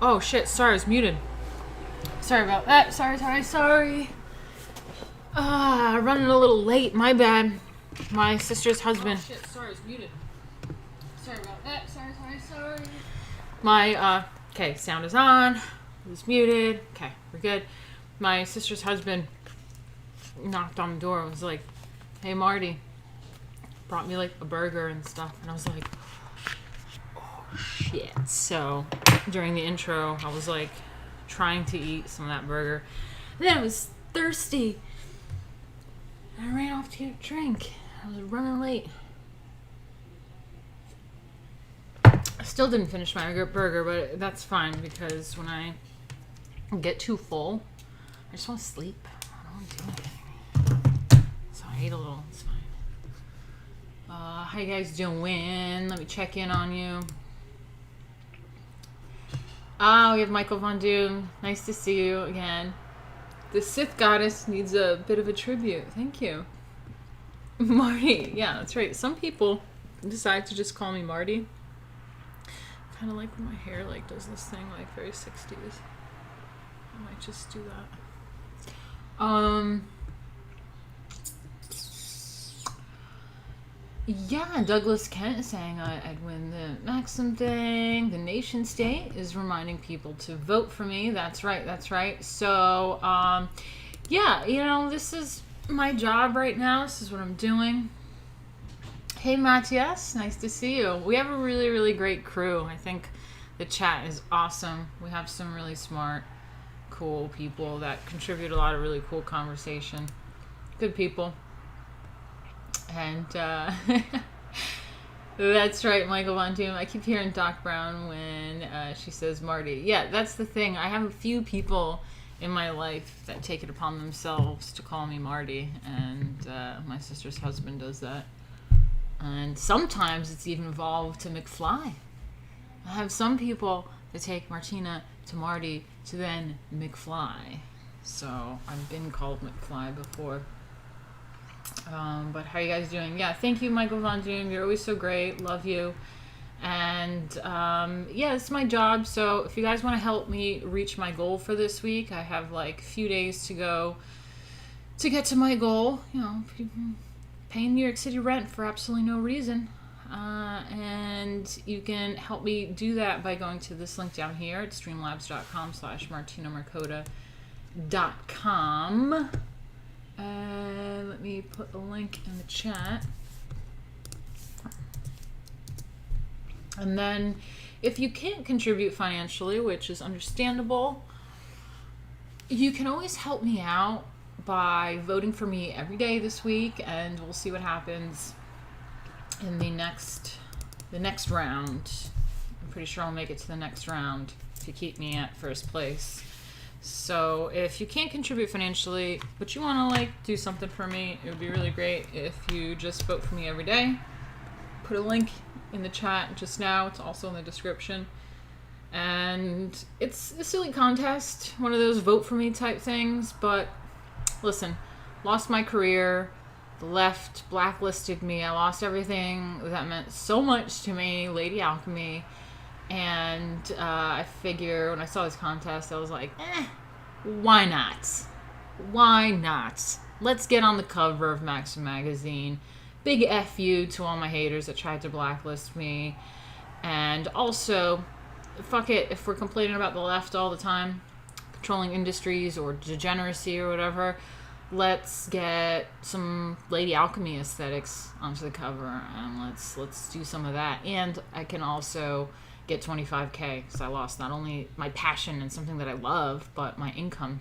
Oh shit, sorry, I was muted. Sorry about that. Sorry. Running a little late, my bad. My sister's husband. Oh shit, sorry, I was muted. Sorry about that. Sorry. My, okay, sound is on. It was muted. Okay, we're good. My sister's husband knocked on the door and was like, hey, Marty. Brought me, like, a burger and stuff. And I was like, oh, shit. So, during the intro, I was, like, trying to eat some of that burger. And then I was thirsty. And I ran off to get a drink. I was running late. I still didn't finish my burger, but that's fine because when I get too full, I just want to sleep. I don't want to do anything. So I ate a little. It's fine. How you guys doing? Let me check in on you. We have Michael Von Doom. Nice to see you again. The Sith goddess needs a bit of a tribute. Thank you. Marty. Yeah, that's right. Some people decide to just call me Marty. Kind of like when my hair like does this thing like very 60s. I might just do that. Yeah, Douglas Kent is saying I'd win the Maxim thing. The nation state is reminding people to vote for me. That's right. So, yeah, you know, this is my job right now. This is what I'm doing. Hey, Matthias, nice to see you. We have a really, really great crew. I think the chat is awesome. We have some really smart, cool people that contribute a lot of really cool conversation. Good people. And that's right, Michael Von Doom. I keep hearing Doc Brown when she says Marty. Yeah, that's the thing. I have a few people in my life that take it upon themselves to call me Marty, and my sister's husband does that. And sometimes it's even evolved to McFly. I have some people that take Martina to Marty to then McFly. So I've been called McFly before. But how are you guys doing? Yeah, thank you, Michael Von Doom. You're always so great. Love you. And yeah, it's my job. So if you guys want to help me reach my goal for this week, I have like a few days to go to get to my goal. You know, paying New York City rent for absolutely no reason. And you can help me do that by going to this link down here at streamlabs.com/martinamarkota.com. Let me put the link in the chat. And then if you can't contribute financially, which is understandable, you can always help me out by voting for me every day this week, and we'll see what happens in the next round. I'm pretty sure I'll make it to the next round to keep me at first place. So if you can't contribute financially, but you want to like do something for me, it would be really great if you just vote for me every day. Put a link in the chat just now. It's also in the description. And it's a silly contest, one of those vote for me type things, but listen, lost my career, the left blacklisted me, I lost everything that meant so much to me, Lady Alchemy, and I figure when I saw this contest, I was like, why not? Why not? Let's get on the cover of Maxim magazine. Big F you to all my haters that tried to blacklist me, and also, fuck it, if we're complaining about the left all the time, controlling industries or degeneracy or whatever, let's get some Lady Alchemy aesthetics onto the cover, and let's do some of that. And I can also get 25K because I lost not only my passion and something that I love, but my income.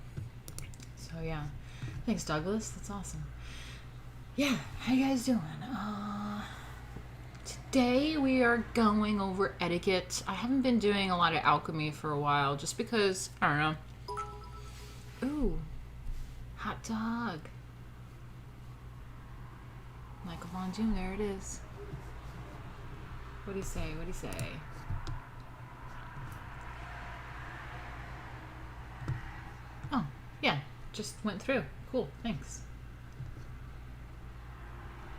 So yeah, thanks Douglas, that's awesome. Yeah, how you guys doing? Today we are going over etiquette. I haven't been doing a lot of alchemy for a while just because, I don't know. Ooh, hot dog. Michael Von Doom, there it is. What do you say? What do you say? Oh, yeah, just went through. Cool, thanks.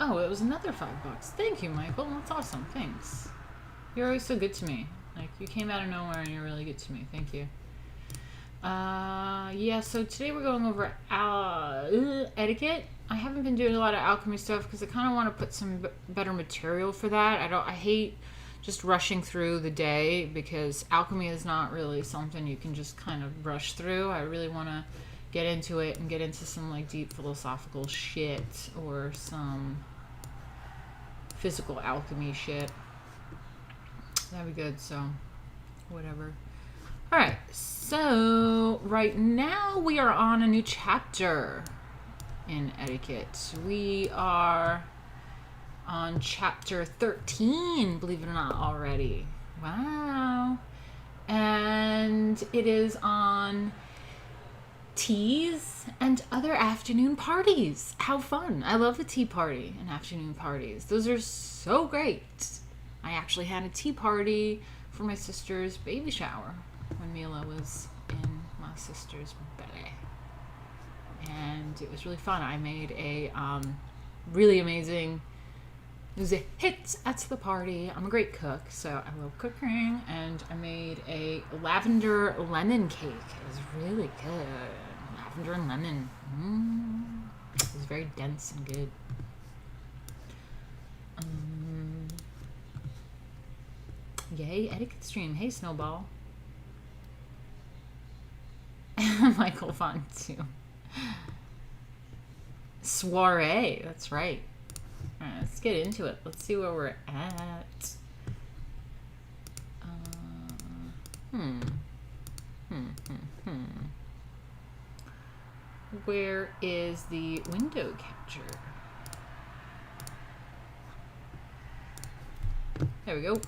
Oh, it was another $5. Thank you, Michael. That's awesome. Thanks. You're always so good to me. Like, you came out of nowhere and you're really good to me. Thank you. Yeah, so today we're going over etiquette. I haven't been doing a lot of alchemy stuff because I kind of want to put some better material for that. I hate just rushing through the day because alchemy is not really something you can just kind of rush through. I really want to get into it and get into some like deep philosophical shit or some physical alchemy shit. That'd be good, so whatever. Alright, so right now we are on a new chapter in etiquette. We are on chapter 13, believe it or not, already. Wow. And it is on teas and other afternoon parties. How fun. I love the tea party and afternoon parties. Those are so great. I actually had a tea party for my sister's baby shower when Mila was in my sister's belly. And it was really fun. I made a really amazing, it was a hit at the party. I'm a great cook, so I love cooking. And I made a lavender lemon cake. It was really good. Lavender and lemon. It was very dense and good. Yay, etiquette stream. Hey, Snowball. Michael Font too. Soiree. That's right. All right, let's get into it. Let's see where we're at. Where is the window capture? There we go.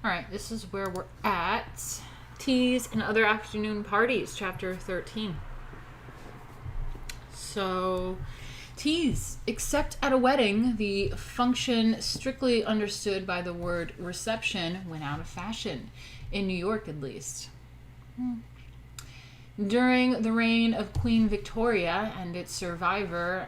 All right, this is where we're at. Teas and Other Afternoon Parties, chapter 13. So, teas. Except at a wedding, the function strictly understood by the word reception went out of fashion, in New York at least. During the reign of Queen Victoria, and its survivor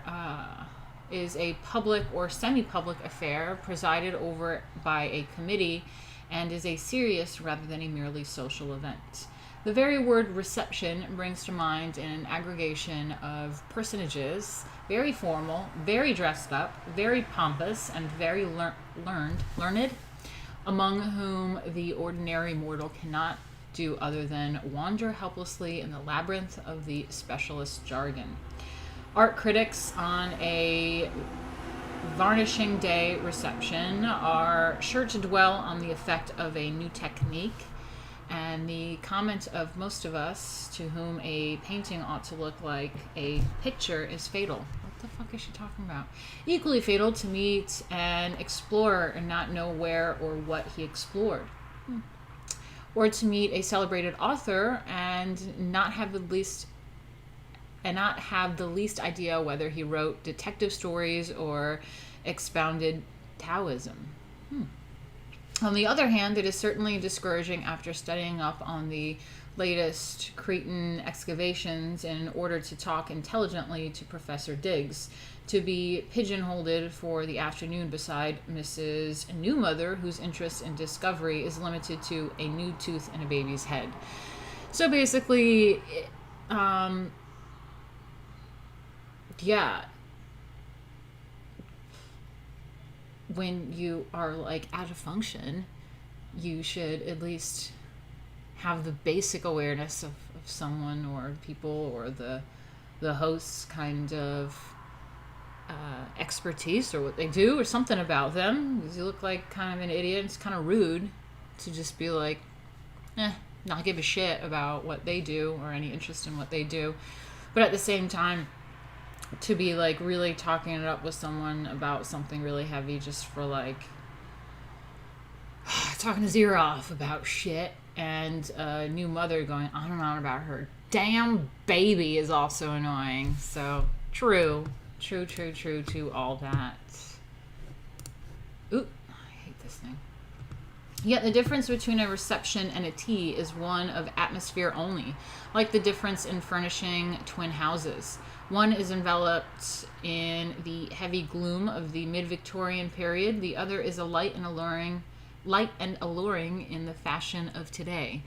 is a public or semi-public affair presided over by a committee and is a serious rather than a merely social event. The very word reception brings to mind an aggregation of personages, very formal, very dressed up, very pompous, and very learned, among whom the ordinary mortal cannot do other than wander helplessly in the labyrinth of the specialist jargon. Art critics on a varnishing day reception are sure to dwell on the effect of a new technique, and the comment of most of us to whom a painting ought to look like a picture is fatal. What the fuck is she talking about? Equally fatal to meet an explorer and not know where or what he explored. Or to meet a celebrated author and not have the least idea whether he wrote detective stories or expounded Taoism. On the other hand, it is certainly discouraging after studying up on the latest Cretan excavations in order to talk intelligently to Professor Diggs, to be pigeonholed for the afternoon beside Mrs. Newmother, whose interest in discovery is limited to a new tooth in a baby's head. So basically, when you are like at a function, you should at least have the basic awareness of someone or people or the host's kind of expertise or what they do or something about them, because you look like kind of an idiot. It's kind of rude to just be like not give a shit about what they do or any interest in what they do, but at the same time to be like really talking it up with someone about something really heavy just for like talking his ear off about shit, and a new mother going on and on about her damn baby is also annoying. So true to all that. Ooh, I hate this thing. Yet the difference between a reception and a tea is one of atmosphere only, like the difference in furnishing twin houses. One is enveloped in the heavy gloom of the mid-Victorian period. The other is a light and alluring in the fashion of today.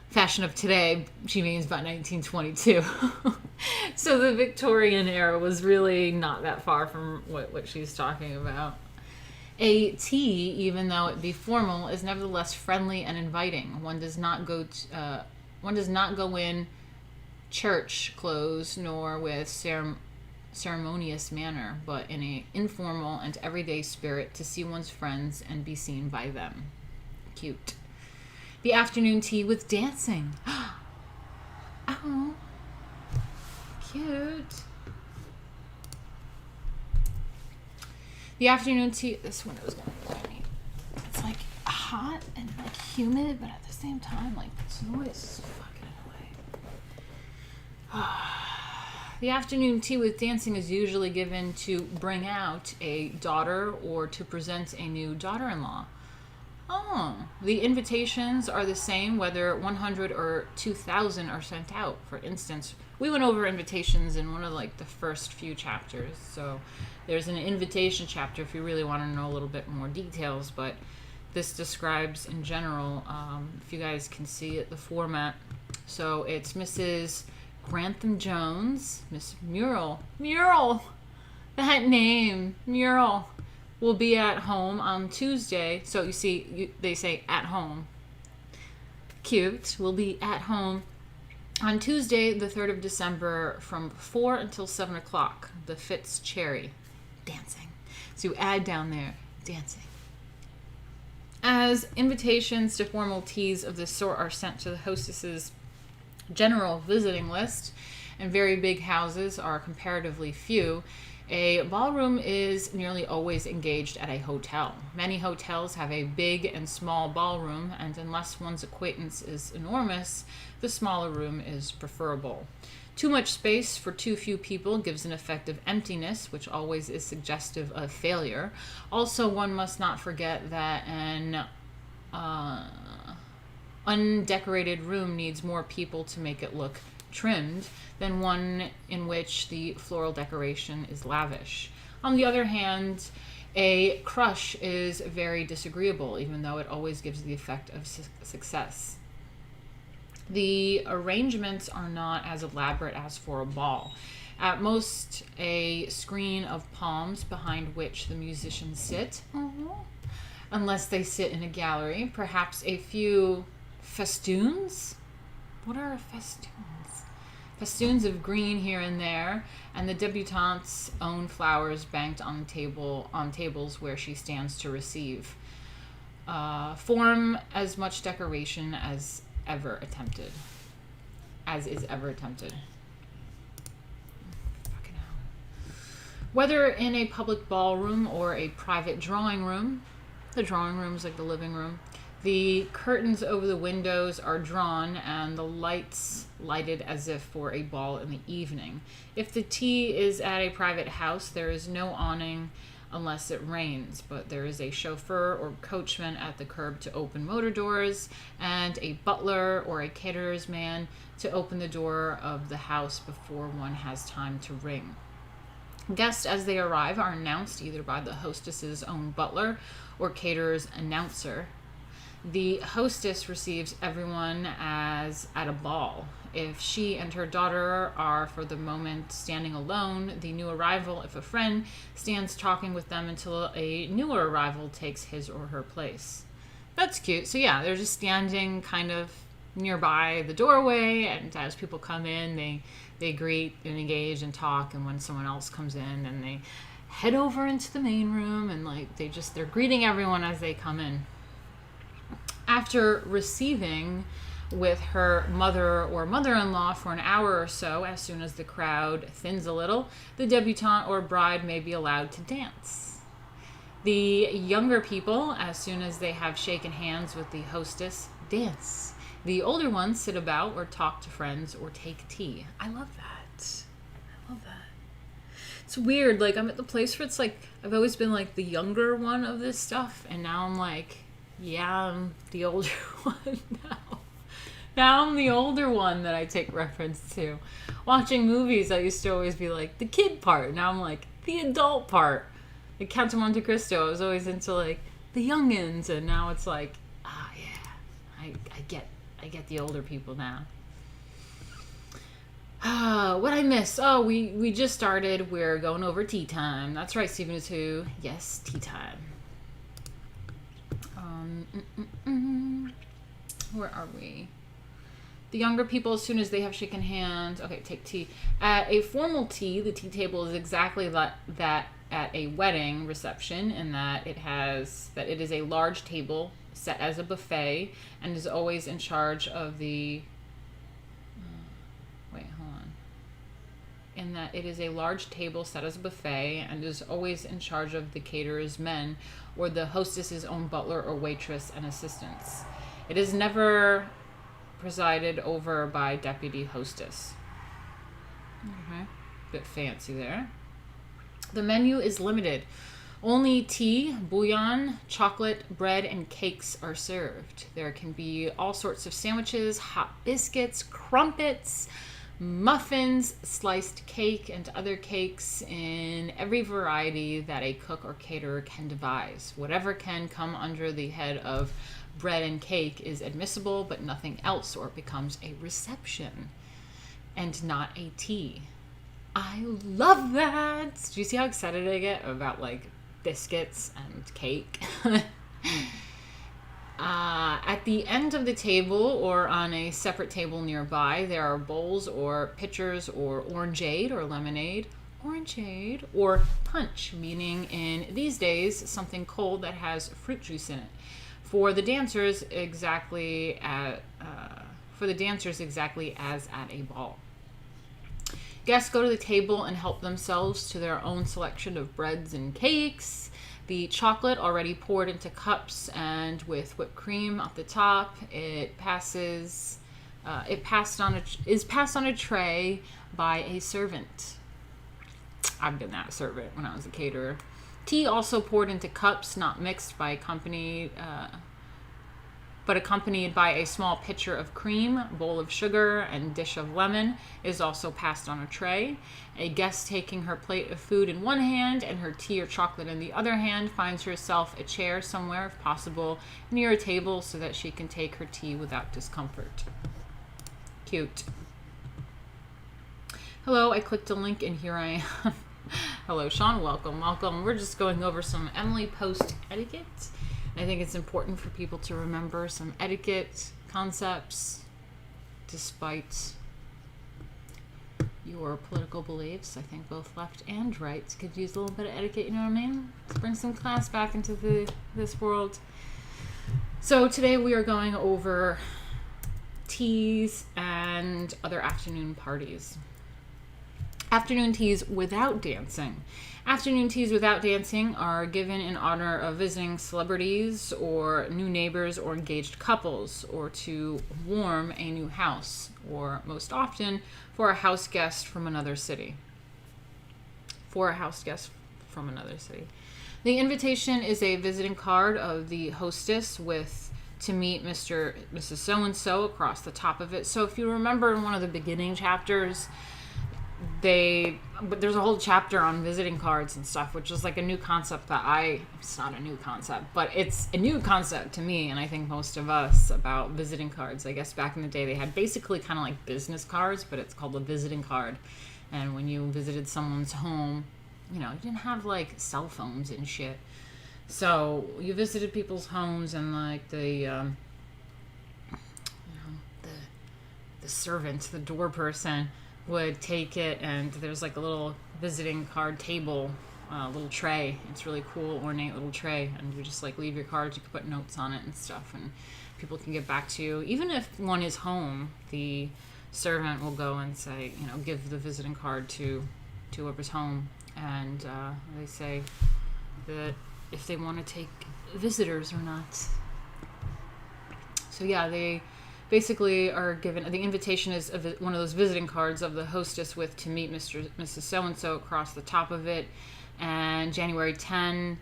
Fashion of today, she means about 1922. So the Victorian era was really not that far from what she's talking about. A tea, even though it be formal, is nevertheless friendly and inviting. One does not go in church clothes nor with ceremonious manner, but in an informal and everyday spirit to see one's friends and be seen by them. Cute. The afternoon tea with dancing. Oh, cute. The afternoon tea. This window is going to annoy me. It's like hot and like humid, but at the same time, like this noise is fucking annoying. The afternoon tea with dancing is usually given to bring out a daughter or to present a new daughter-in-law. Oh, the invitations are the same whether 100 or 2,000 are sent out. For instance, we went over invitations in one of like the first few chapters. So there's an invitation chapter if you really want to know a little bit more details, but this describes in general, if you guys can see it, the format. So it's Mrs. Grantham Jones, Miss Mural, that name, Mural, will be at home on Tuesday. So you see, they say at home. Cute. Will be at home On Tuesday, the 3rd of December, from 4 until 7 o'clock, the Fitz Cherry. Dancing. So you add down there, dancing. As invitations to formal teas of this sort are sent to the hostess's general visiting list, and very big houses are comparatively few, a ballroom is nearly always engaged at a hotel. Many hotels have a big and small ballroom, and unless one's acquaintance is enormous, the smaller room is preferable. Too much space for too few people gives an effect of emptiness, which always is suggestive of failure. Also, one must not forget that an undecorated room needs more people to make it look trimmed than one in which the floral decoration is lavish. On the other hand, a crush is very disagreeable, even though it always gives the effect of success. The arrangements are not as elaborate as for a ball. At most, a screen of palms behind which the musicians sit, unless they sit in a gallery. Perhaps a few festoons. What are festoons? Festoons of green here and there, and the debutante's own flowers banked on tables where she stands to receive. Form as much decoration as is ever attempted. Fucking hell. Whether in a public ballroom or a private drawing room, the drawing room is like the living room, the curtains over the windows are drawn and the lights lighted as if for a ball in the evening. If the tea is at a private house, there is no awning unless it rains, but there is a chauffeur or coachman at the curb to open motor doors, and a butler or a caterer's man to open the door of the house before one has time to ring. Guests as they arrive are announced either by the hostess's own butler or caterer's announcer. The hostess receives everyone as at a ball. If she and her daughter are for the moment standing alone, the new arrival, if a friend, stands talking with them until a newer arrival takes his or her place. That's cute. So yeah, they're just standing kind of nearby the doorway, and as people come in, they greet and engage and talk, and when someone else comes in, then they head over into the main room, and they're greeting everyone as they come in. After receiving with her mother or mother-in-law for an hour or so, as soon as the crowd thins a little, the debutante or bride may be allowed to dance. The younger people, as soon as they have shaken hands with the hostess, dance. The older ones sit about or talk to friends or take tea. I love that. It's weird. Like, I'm at the place where it's like, I've always been like the younger one of this stuff, and now I'm like, yeah, I'm the older one now. Now I'm the older one that I take reference to. Watching movies, I used to always be like the kid part. Now I'm like the adult part. Like Count of Monte Cristo, I was always into like the youngins, and now it's like, yeah, I get the older people now. What I miss? Oh, we just started. We're going over tea time. That's right, Stephen is who. Yes, tea time. Where are we? The younger people, as soon as they have shaken hands, okay, take tea. At a formal tea, the tea table is exactly that at a wedding reception, in that it is a large table set as a buffet and is always in charge of the in that it is a large table set as a buffet and is always in charge of the caterer's men or the hostess's own butler or waitress and assistants. It is never presided over by deputy hostess. Okay, bit fancy there. The menu is limited. Only tea, bouillon, chocolate, bread, and cakes are served. There can be all sorts of sandwiches, hot biscuits, crumpets, muffins, sliced cake, and other cakes in every variety that a cook or caterer can devise. Whatever can come under the head of bread and cake is admissible, but nothing else, or it becomes a reception and not a tea. I love that. Do you see how excited I get about like biscuits and cake? At the end of the table or on a separate table nearby, there are bowls or pitchers or orangeade or lemonade, orangeade, or punch, meaning in these days something cold that has fruit juice in it. For the dancers, exactly as at a ball. Guests go to the table and help themselves to their own selection of breads and cakes. The chocolate already poured into cups and with whipped cream at the top. Is passed on a tray by a servant. I've been that servant when I was a caterer. Tea also poured into cups, not mixed by but accompanied by a small pitcher of cream, bowl of sugar, and dish of lemon, is also passed on a tray. A guest taking her plate of food in one hand and her tea or chocolate in the other hand finds herself a chair somewhere, if possible, near a table so that she can take her tea without discomfort. Cute. Hello, I clicked a link and here I am. Hello, Sean. Welcome. We're just going over some Emily Post etiquette. I think it's important for people to remember some etiquette concepts despite your political beliefs. I think both left and right could use a little bit of etiquette, you know what I mean? Let's bring some class back into this world. So today we are going over teas and other afternoon parties. Afternoon teas without dancing. Afternoon teas without dancing are given in honor of visiting celebrities or new neighbors or engaged couples, or to warm a new house, or most often for a house guest from another city. The invitation is a visiting card of the hostess with "to meet Mr. Mrs. So-and-so" across the top of it. So if you remember in one of the beginning chapters, but there's a whole chapter on visiting cards and stuff, which is like a new concept it's not a new concept, but it's a new concept to me, and I think most of us, about visiting cards. I guess back in the day they had basically kind of like business cards, but it's called a visiting card. And when you visited someone's home, you didn't have like cell phones and shit. So you visited people's homes, and like the servant, the door person, would take it, and there's like a little visiting card table, little tray. It's really cool, ornate little tray, and you just like leave your cards. You can put notes on it and stuff, and people can get back to you. Even if one is home, the servant will go and say, give the visiting card to whoever's home, and they say that if they want to take visitors or not. So yeah, they basically are given, the invitation is one of those visiting cards of the hostess with "to meet Mrs. So-and-so" across the top of it, and January 10,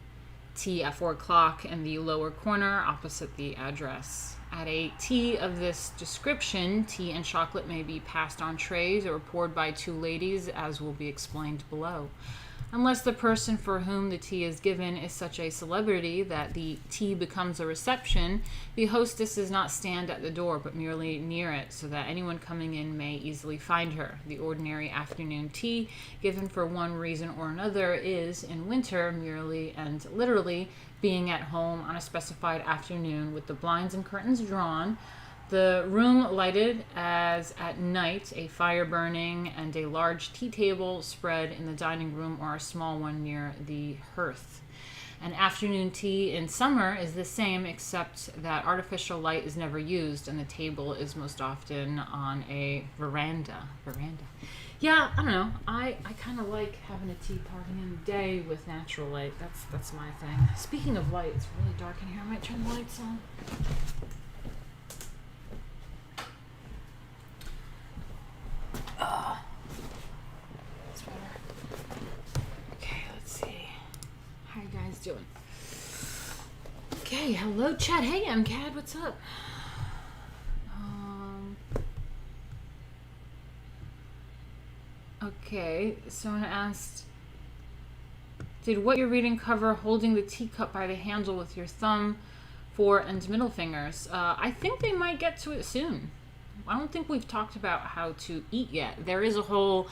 tea at 4 o'clock in the lower corner opposite the address. At a tea of this description, tea and chocolate may be passed on trays or poured by two ladies, as will be explained below. Unless the person for whom the tea is given is such a celebrity that the tea becomes a reception, the hostess does not stand at the door, but merely near it, so that anyone coming in may easily find her. The ordinary afternoon tea, given for one reason or another, is, in winter, merely and literally being at home on a specified afternoon with the blinds and curtains drawn, the room lighted as at night, a fire burning, and a large tea table spread in the dining room or a small one near the hearth. An afternoon tea in summer is the same, except that artificial light is never used, and the table is most often on a veranda. Yeah, I don't know. I kind of like having a tea party in the day with natural light. That's my thing. Speaking of light, it's really dark in here. I might turn the lights on. That's better. Okay, let's see. How you guys doing? Okay, hello chat. Hey, MCAD, what's up? Okay, someone asked, did what you're reading cover holding the teacup by the handle with your thumb, fore, and middle fingers? I think they might get to it soon. I don't think we've talked about how to eat yet. There is a whole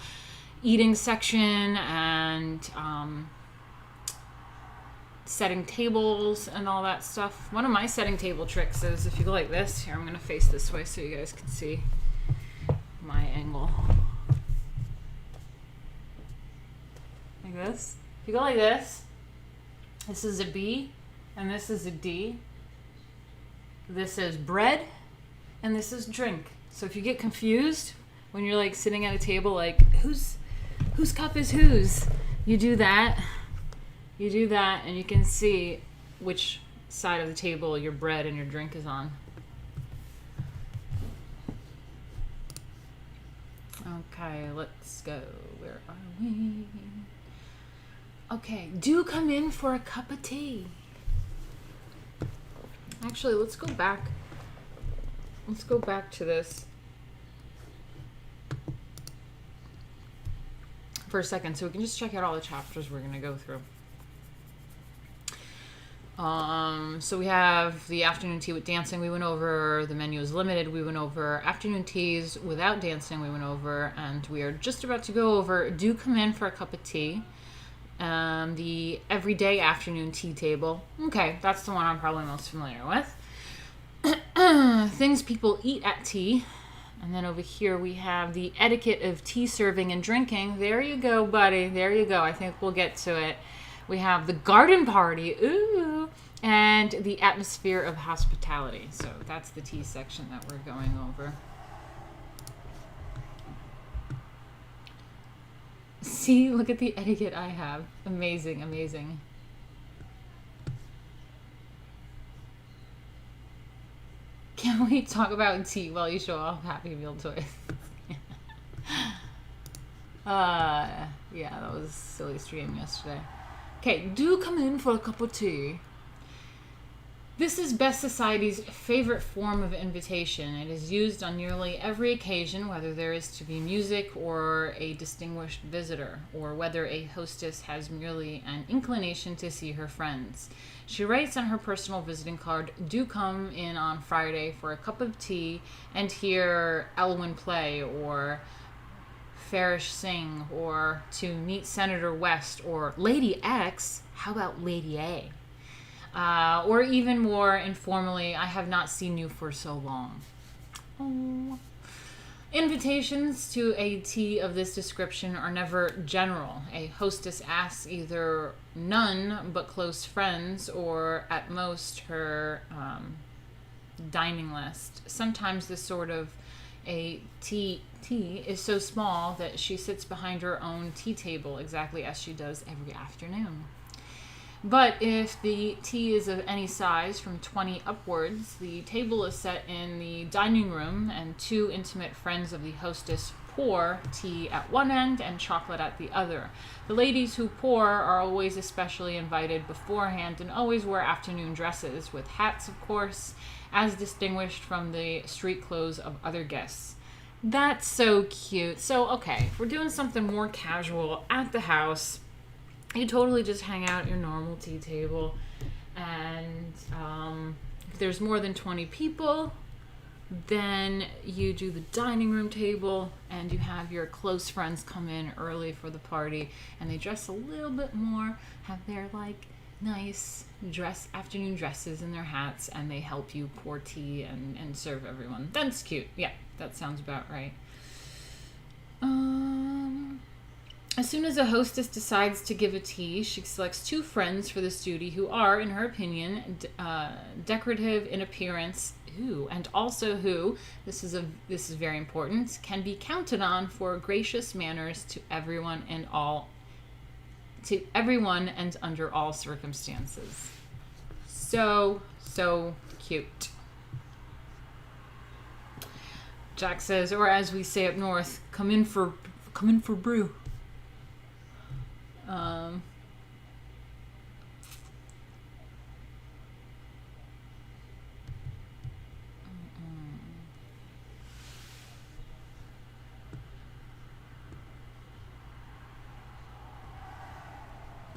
eating section, and setting tables and all that stuff. One of my setting table tricks is if you go like this. Here, I'm going to face this way so you guys can see my angle. Like this. If you go like this, this is a B and this is a D. This is bread and this is drink. So if you get confused when you're like sitting at a table, like whose cup is whose, you do that, and you can see which side of the table your bread and your drink is on. Okay, let's go. Where are we? Okay, do come in for a cup of tea. Actually, let's go back. Let's go back to this for a second so we can just check out all the chapters we're going to go through. So we have the afternoon tea with dancing we went over, the menu is limited we went over, afternoon teas without dancing we went over, and we are just about to go over do come in for a cup of tea. The everyday afternoon tea table. Okay, that's the one I'm probably most familiar with. Things people eat at tea. And then over here we have the etiquette of tea serving and drinking. There you go, buddy. There you go. I think we'll get to it. We have the garden party. Ooh. And the atmosphere of hospitality. So that's the tea section that we're going over. See, look at the etiquette I have. Amazing, amazing. Can't we talk about tea while you show off Happy Meal toys? Yeah, that was a silly stream yesterday. Okay, do come in for a cup of tea. This is Best Society's favorite form of invitation. It is used on nearly every occasion, whether there is to be music or a distinguished visitor, or whether a hostess has merely an inclination to see her friends. She writes on her personal visiting card, do come in on Friday for a cup of tea and hear Elwyn play, or Farish sing, or to meet Senator West, or Lady X. How about Lady A? Or even more informally, I have not seen you for so long. Oh. Invitations to a tea of this description are never general. A hostess asks either none but close friends, or at most her dining list. Sometimes this sort of a tea is so small that she sits behind her own tea table exactly as she does every afternoon. But if the tea is of any size, from 20 upwards, the table is set in the dining room, and two intimate friends of the hostess pour tea at one end and chocolate at the other. The ladies who pour are always especially invited beforehand and always wear afternoon dresses, with hats, of course, as distinguished from the street clothes of other guests. That's so cute. So, okay, if we're doing something more casual at the house, you totally just hang out at your normal tea table, and if there's more than 20 people, then you do the dining room table, and you have your close friends come in early for the party, and they dress a little bit more, have their like nice afternoon dresses and their hats, and they help you pour tea and serve everyone. That's cute. Yeah, that sounds about right. As soon as a hostess decides to give a tea, she selects two friends for this duty who are, in her opinion, decorative in appearance, and also who, this is very important, can be counted on for gracious manners to everyone and under all circumstances. So cute. Jack says, or as we say up north, come in for brew.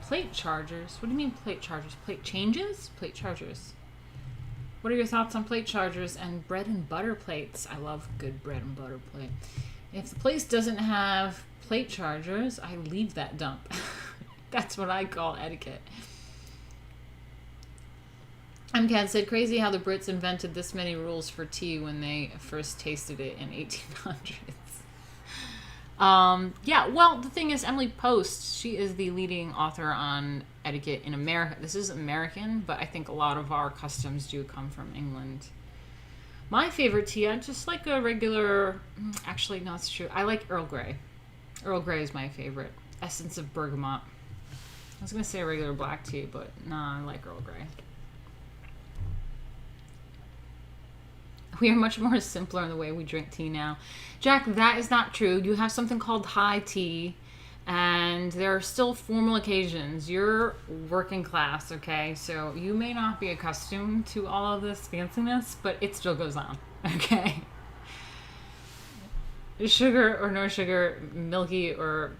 Plate chargers? What do you mean plate chargers? Plate changes? Plate chargers. What are your thoughts on plate chargers and bread and butter plates? I love good bread and butter plate. If the place doesn't have plate chargers, I leave that dump. That's what I call etiquette. MCAT said, crazy how the Brits invented this many rules for tea when they first tasted it in 1800s. Yeah, well, the thing is, Emily Post, she is the leading author on etiquette in America. This is American, but I think a lot of our customs do come from England. My favorite tea, I just like a regular, actually, no, it's true. I like Earl Grey. Earl Grey is my favorite. Essence of bergamot. I was going to say regular black tea, but nah, I like Earl Grey. We are much more simpler in the way we drink tea now. Jack, that is not true. You have something called high tea, and there are still formal occasions. You're working class, okay? So you may not be accustomed to all of this fanciness, but it still goes on, okay? Sugar or no sugar, milky or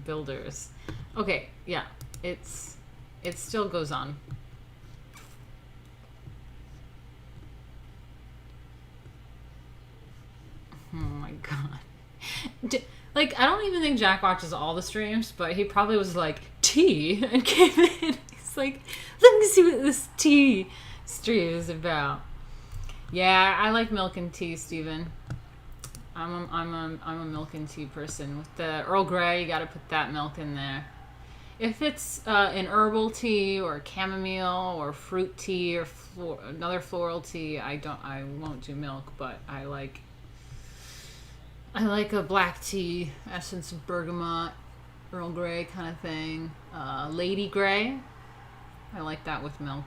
builders. Okay, yeah, it still goes on. Oh my god. Like, I don't even think Jack watches all the streams, but he probably was like, tea? And came in. He's like, let me see what this tea stream is about. Yeah, I like milk and tea, Steven. I'm a milk and tea person. With the Earl Grey, you gotta put that milk in there. If it's an herbal tea or chamomile or fruit tea or another floral tea, I won't do milk, but I like a black tea, essence of bergamot, Earl Grey kind of thing. Lady Grey, I like that with milk.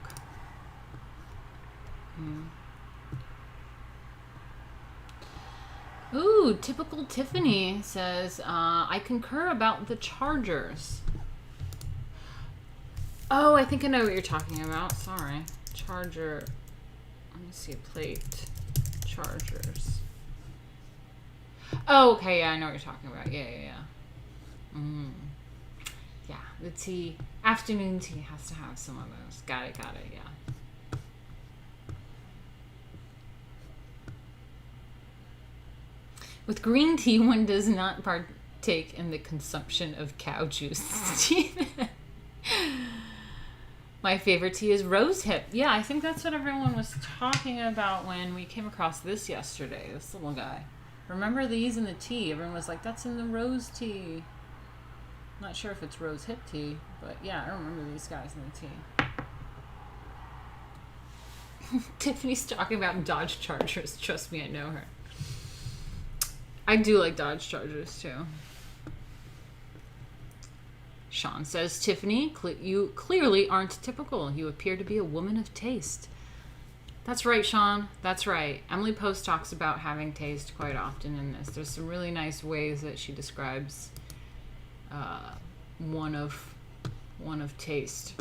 Ooh, typical Tiffany says, I concur about the chargers. Oh, I think I know what you're talking about. Sorry. Charger. Let me see a plate. Chargers. Oh, okay, yeah, I know what you're talking about. Yeah. Yeah, the tea. Afternoon tea has to have some of those. Got it, yeah. With green tea, one does not partake in the consumption of cow juice. My favorite tea is rose hip. Yeah, I think that's what everyone was talking about when we came across this yesterday, this little guy. Remember these in the tea? Everyone was like, that's in the rose tea. Not sure if it's rose hip tea, but yeah, I remember these guys in the tea. Tiffany's talking about Dodge Chargers. Trust me, I know her. I do like Dodge Chargers too. Sean says, Tiffany, you clearly aren't typical. You appear to be a woman of taste. That's right, Sean. That's right. Emily Post talks about having taste quite often in this. There's some really nice ways that she describes one of taste.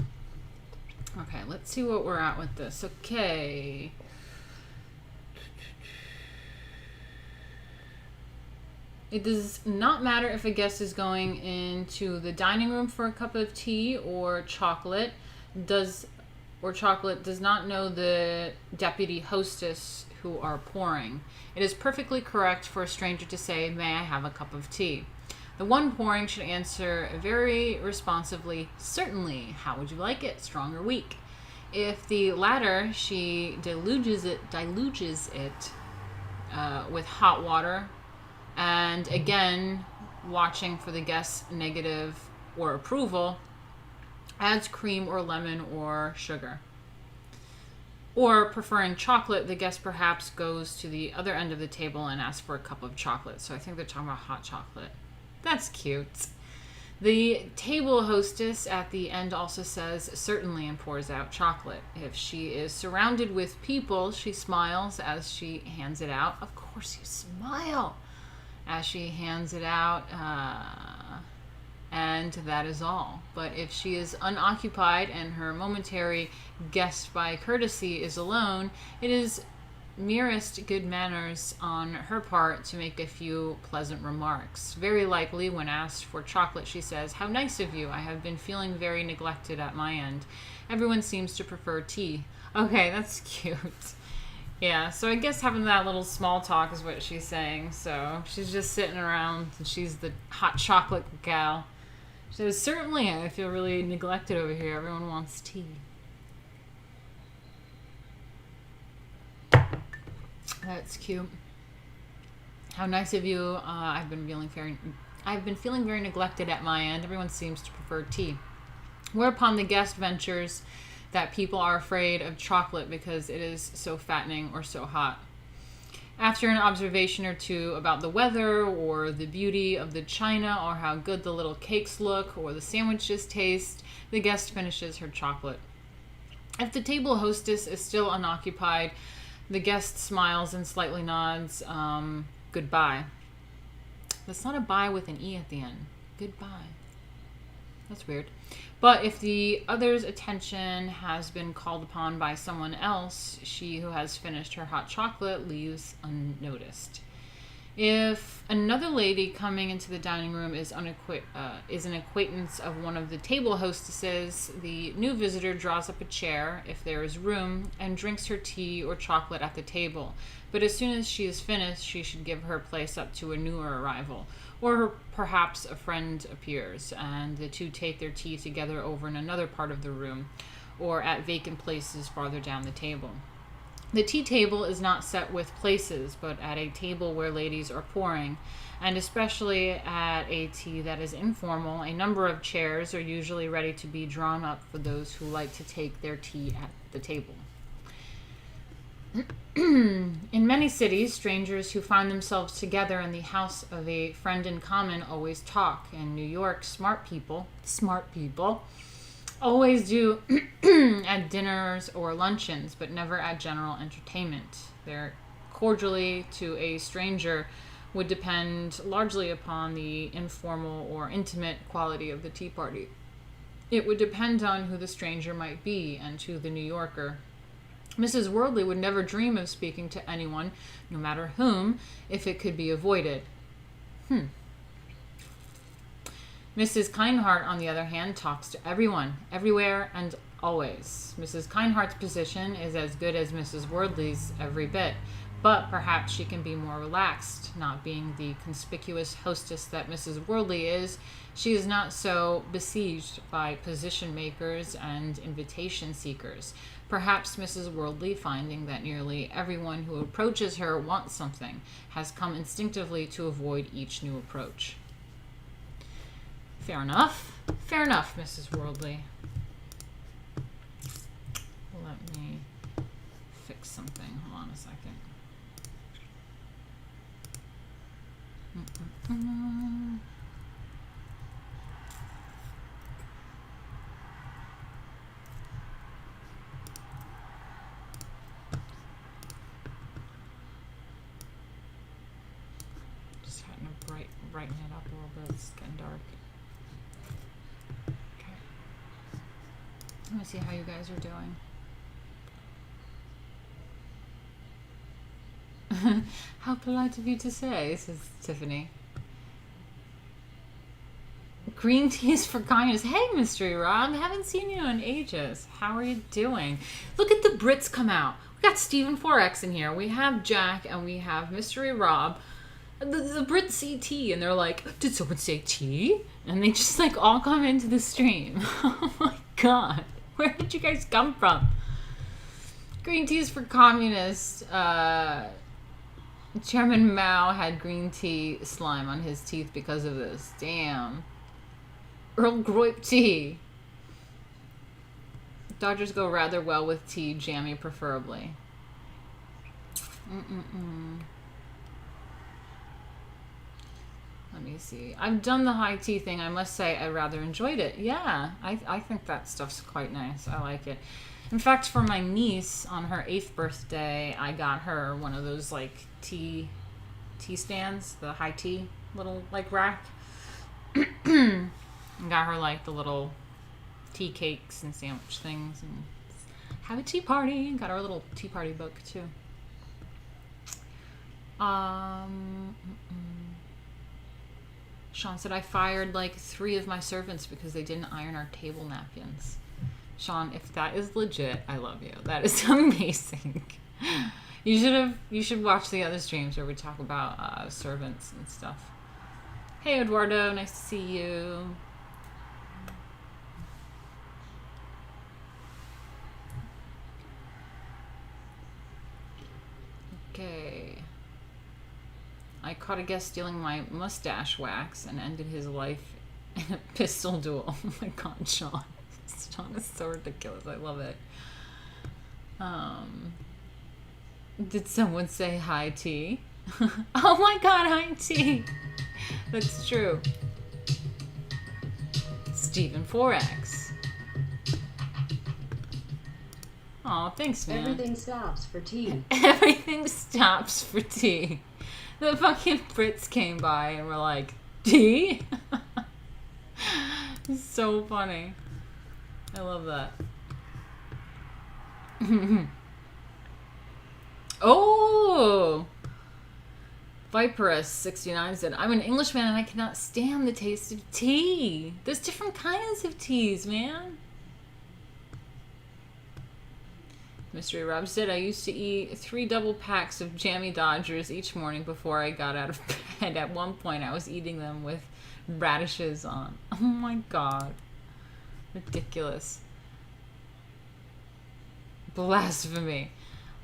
Okay, let's see what we're at with this. Okay. It does not matter if a guest is going into the dining room for a cup of tea or chocolate. Chocolate does not know the deputy hostess who are pouring. It is perfectly correct for a stranger to say, may I have a cup of tea? The one pouring should answer very responsively, certainly. How would you like it, strong or weak? If the latter, she dilutes it with hot water, and again, watching for the guest's negative or approval, adds cream or lemon or sugar. Or preferring chocolate, the guest perhaps goes to the other end of the table and asks for a cup of chocolate. So I think they're talking about hot chocolate. That's cute. The table hostess at the end also says, certainly, and pours out chocolate. If she is surrounded with people, she smiles as she hands it out. Of course you smile as she hands it out. And that is all. But if she is unoccupied and her momentary guest by courtesy is alone, it is merest good manners on her part to make a few pleasant remarks. Very likely, when asked for chocolate, she says, how nice of you. I have been feeling very neglected at my end. Everyone seems to prefer tea. Okay, that's cute. Yeah, so I guess having that little small talk is what she's saying. So she's just sitting around and she's the hot chocolate gal. She says, certainly, I feel really neglected over here. Everyone wants tea. That's cute. How nice of you. I've been feeling very neglected at my end. Everyone seems to prefer tea. Whereupon the guest ventures that people are afraid of chocolate because it is so fattening or so hot. After an observation or two about the weather or the beauty of the china or how good the little cakes look or the sandwiches taste, the guest finishes her chocolate. If the table hostess is still unoccupied, the guest smiles and slightly nods, goodbye. That's not a bye with an E at the end. Goodbye. That's weird. But if the other's attention has been called upon by someone else, she who has finished her hot chocolate leaves unnoticed. If another lady coming into the dining room is an acquaintance of one of the table hostesses, the new visitor draws up a chair, if there is room, and drinks her tea or chocolate at the table. But as soon as she is finished, she should give her place up to a newer arrival. Or perhaps a friend appears, and the two take their tea together over in another part of the room, or at vacant places farther down the table. The tea table is not set with places, but at a table where ladies are pouring, and especially at a tea that is informal, a number of chairs are usually ready to be drawn up for those who like to take their tea at the table. In many cities, strangers who find themselves together in the house of a friend in common always talk. In New York, smart people, always do at dinners or luncheons, but never at general entertainment. Their cordially to a stranger would depend largely upon the informal or intimate quality of the tea party. It would depend on who the stranger might be and to the New Yorker. Mrs. Worldly would never dream of speaking to anyone, no matter whom, if it could be avoided. Mrs. Kindheart, on the other hand, talks to everyone, everywhere, and always. Mrs. Kindheart's position is as good as Mrs. Worldly's every bit, but perhaps she can be more relaxed. Not being the conspicuous hostess that Mrs. Worldly is, she is not so besieged by position makers and invitation seekers. Perhaps Mrs. Worldly, finding that nearly everyone who approaches her wants something, has come instinctively to avoid each new approach. Fair enough. Fair enough, Mrs. Worldly. Let me fix something. Hold on a second. Just having to brighten it up a little bit. It's getting dark. Okay. Let me see how you guys are doing. How polite of you to say, says Tiffany. Green teas for kindness. Hey, Mystery Rob. Haven't seen you in ages. How are you doing? Look at the Brits come out. We got Stephen 4X in here. We have Jack and we have Mystery Rob. The Brits see tea and they're like, did someone say tea? And they just like all come into the stream. Oh my god. Where did you guys come from? Green teas for communists. Chairman Mao had green tea slime on his teeth because of this. Damn. Earl Grey tea. Dodgers go rather well with tea, jammy preferably. Let me see. I've done the high tea thing. I must say I rather enjoyed it. Yeah, I think that stuff's quite nice. I like it. In fact, for my niece, on her 8th birthday, I got her one of those, like, tea stands, the high tea little, like, rack. And got her, like, the little tea cakes and sandwich things. And have a tea party. Got her a little tea party book, too. Sean said, I fired, like, 3 of my servants because they didn't iron our table napkins. Sean, if that is legit, I love you. That is amazing. You should watch the other streams where we talk about servants and stuff. Hey, Eduardo, nice to see you. Okay. I caught a guest stealing my mustache wax and ended his life in a pistol duel. Oh my god, Sean. Sean is so ridiculous. I love it. Did someone say hi, T? Oh my god, hi, T. That's true. Stephen 4X. Oh, thanks, man. Everything stops for tea. Everything stops for tea. The fucking Brits came by and were like, tea? It's so funny. I love that. Oh! Viperus69 said, I'm an Englishman and I cannot stand the taste of tea. There's different kinds of teas, man. Mystery Rob said, I used to eat 3 double packs of Jammy Dodgers each morning before I got out of bed. At one point, I was eating them with radishes on. Oh my god. Ridiculous. Blasphemy.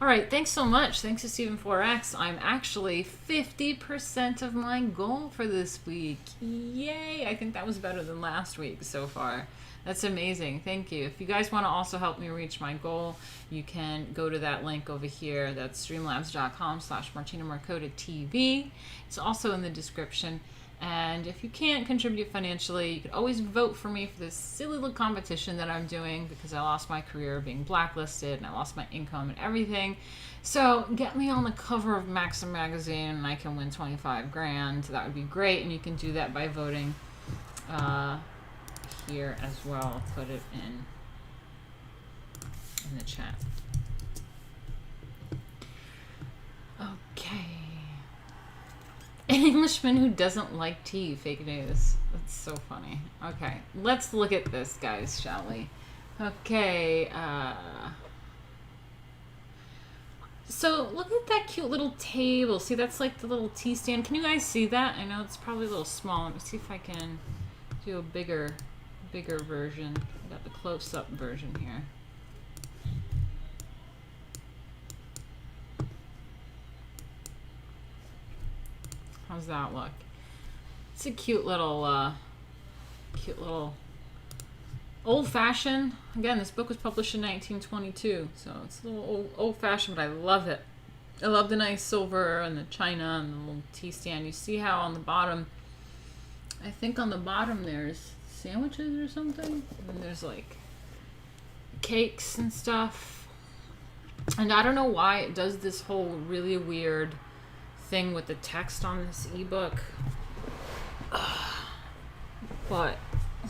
Alright, thanks so much. Thanks to Stephen4X. I'm actually 50% of my goal for this week. Yay! I think that was better than last week so far. That's amazing. Thank you. If you guys want to also help me reach my goal, you can go to that link over here. That's streamlabs.com/Martina Markota TV. It's also in the description. And if you can't contribute financially, you could always vote for me for this silly little competition that I'm doing because I lost my career being blacklisted and I lost my income and everything. So get me on the cover of Maxim magazine and I can win 25 grand. That would be great. And you can do that by voting here as well. I'll put it in the chat. Okay. An Englishman who doesn't like tea. Fake news. That's so funny. Okay, let's look at this, guys, shall we? Okay, so look at that cute little table. See, that's like the little tea stand. Can you guys see that? I know it's probably a little small. Let me see if I can do a bigger version. I got the close-up version here. How's that look? It's a cute little old-fashioned. Again, this book was published in 1922, so it's a little old-fashioned, but I love it. I love the nice silver and the china and the little tea stand. You see how on the bottom, I think on the bottom there's sandwiches or something, and there's like cakes and stuff. And I don't know why it does this whole really weird thing with the text on this ebook, but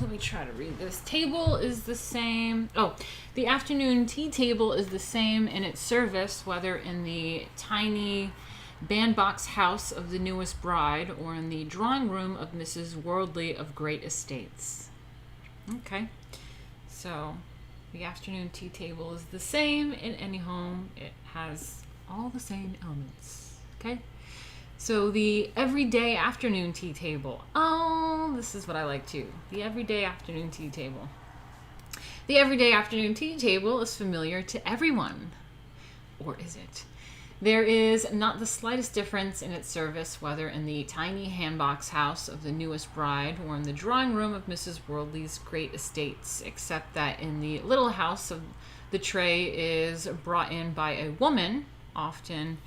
let me try to read this. Table is the same. Oh, the afternoon tea table is the same in its service, whether in the tiny bandbox house of the newest bride or in the drawing room of Mrs. Worldly of Great Estates. Okay, so the afternoon tea table is the same in any home. It has all the same elements. Okay. So the everyday afternoon tea table. Oh, this is what I like too. The everyday afternoon tea table. The everyday afternoon tea table is familiar to everyone. Or is it? There is not the slightest difference in its service, whether in the tiny handbox house of the newest bride or in the drawing room of Mrs. Worldly's great estates, except that in the little house of the tray is brought in by a woman, often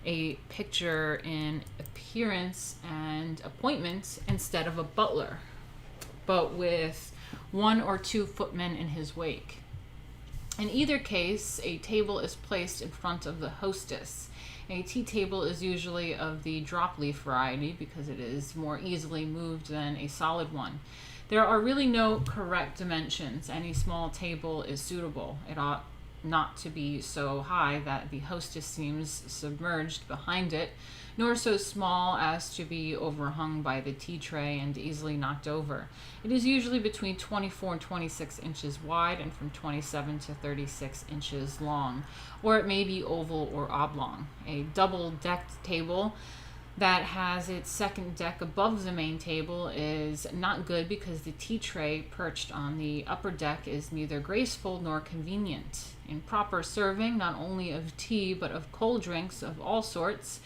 a picture in appearance and appointment instead of a butler, but with 1 or 2 footmen in his wake. In either case, a table is placed in front of the hostess. A tea table is usually of the drop leaf variety because it is more easily moved than a solid one. There are really no correct dimensions. Any small table is suitable. It ought not to be so high that the hostess seems submerged behind it, nor so small as to be overhung by the tea tray and easily knocked over. It is usually between 24 and 26 inches wide and from 27 to 36 inches long, or it may be oval or oblong. A double-decked table that has its second deck above the main table is not good because the tea tray perched on the upper deck is neither graceful nor convenient. In proper serving, not only of tea but of cold drinks of all sorts,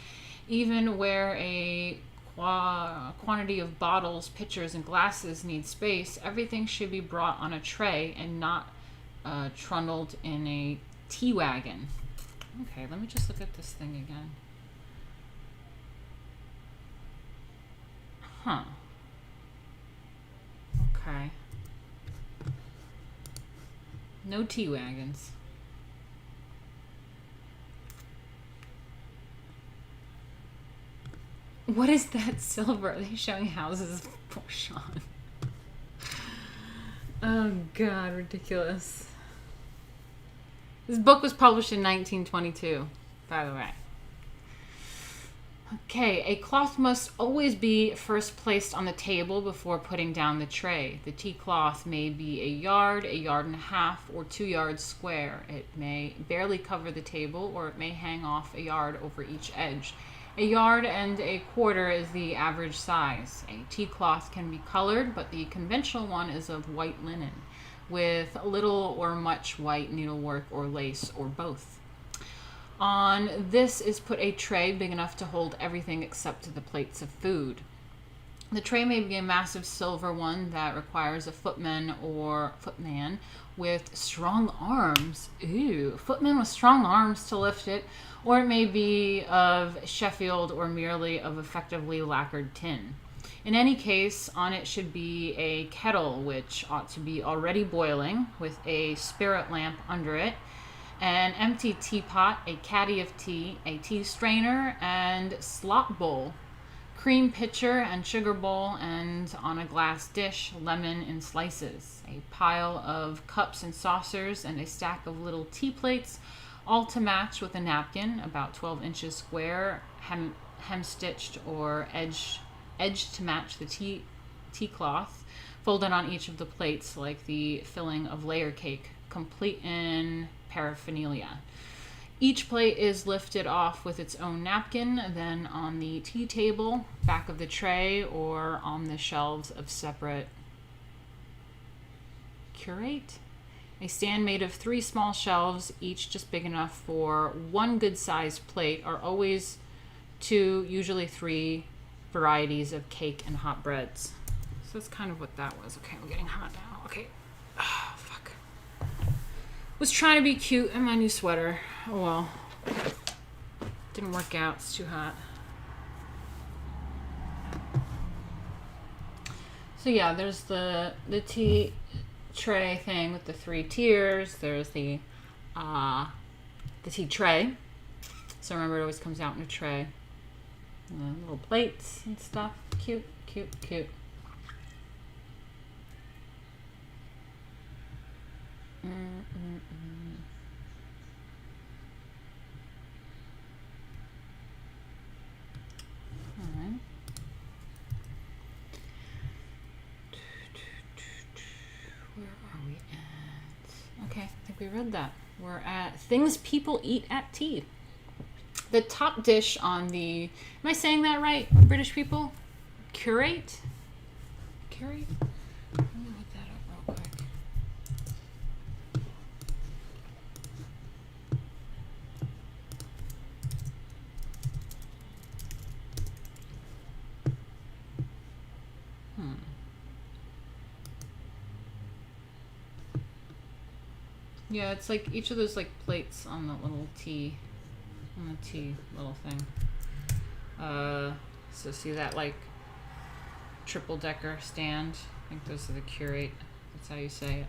even where a quantity of bottles, pitchers, and glasses need space, everything should be brought on a tray and not trundled in a tea wagon. Okay, let me just look at this thing again. Huh. Okay. No tea wagons. What is that silver? Are they showing houses? Poor Sean. Oh God, ridiculous. This book was published in 1922, by the way. Okay, a cloth must always be first placed on the table before putting down the tray. The tea cloth may be a yard and a half, or 2 yards square. It may barely cover the table, or it may hang off a yard over each edge. A yard and a quarter is the average size. A tea cloth can be colored, but the conventional one is of white linen, with little or much white needlework or lace, or both. On this is put a tray big enough to hold everything except the plates of food. The tray may be a massive silver one that requires a footman with strong arms. Ooh, footman with strong arms to lift it, or it may be of Sheffield or merely of effectively lacquered tin. In any case, on it should be a kettle, which ought to be already boiling, with a spirit lamp under it, an empty teapot, a caddy of tea, a tea strainer, and slop bowl, cream pitcher and sugar bowl, and on a glass dish, lemon in slices, a pile of cups and saucers, and a stack of little tea plates, all to match with a napkin, about 12 inches square, hem-stitched or edged to match the tea cloth, folded on each of the plates like the filling of layer cake, complete in paraphernalia. Each plate is lifted off with its own napkin, then on the tea table, back of the tray, or on the shelves of separate curate. A stand made of 3 small shelves, each just big enough for 1 good-sized plate, are always 2, usually 3 varieties of cake and hot breads. So that's kind of what that was. Okay, I'm getting hot now. Okay. Oh, fuck. Was trying to be cute in my new sweater. Oh well. Didn't work out. It's too hot. So yeah, there's the tea tray thing with the 3 tiers. There's the tea tray. So remember, it always comes out in a tray. And the little plates and stuff. Cute, cute, cute. Alright. Where are we at? Okay, I think we read that. We're at things people eat at tea. The top dish on the... Am I saying that right, British people? Curate? Curate? Let me look that up real quick. Yeah, it's like each of those like plates on the little tea, little thing. So see that like triple decker stand? I think those are the curate. That's how you say it.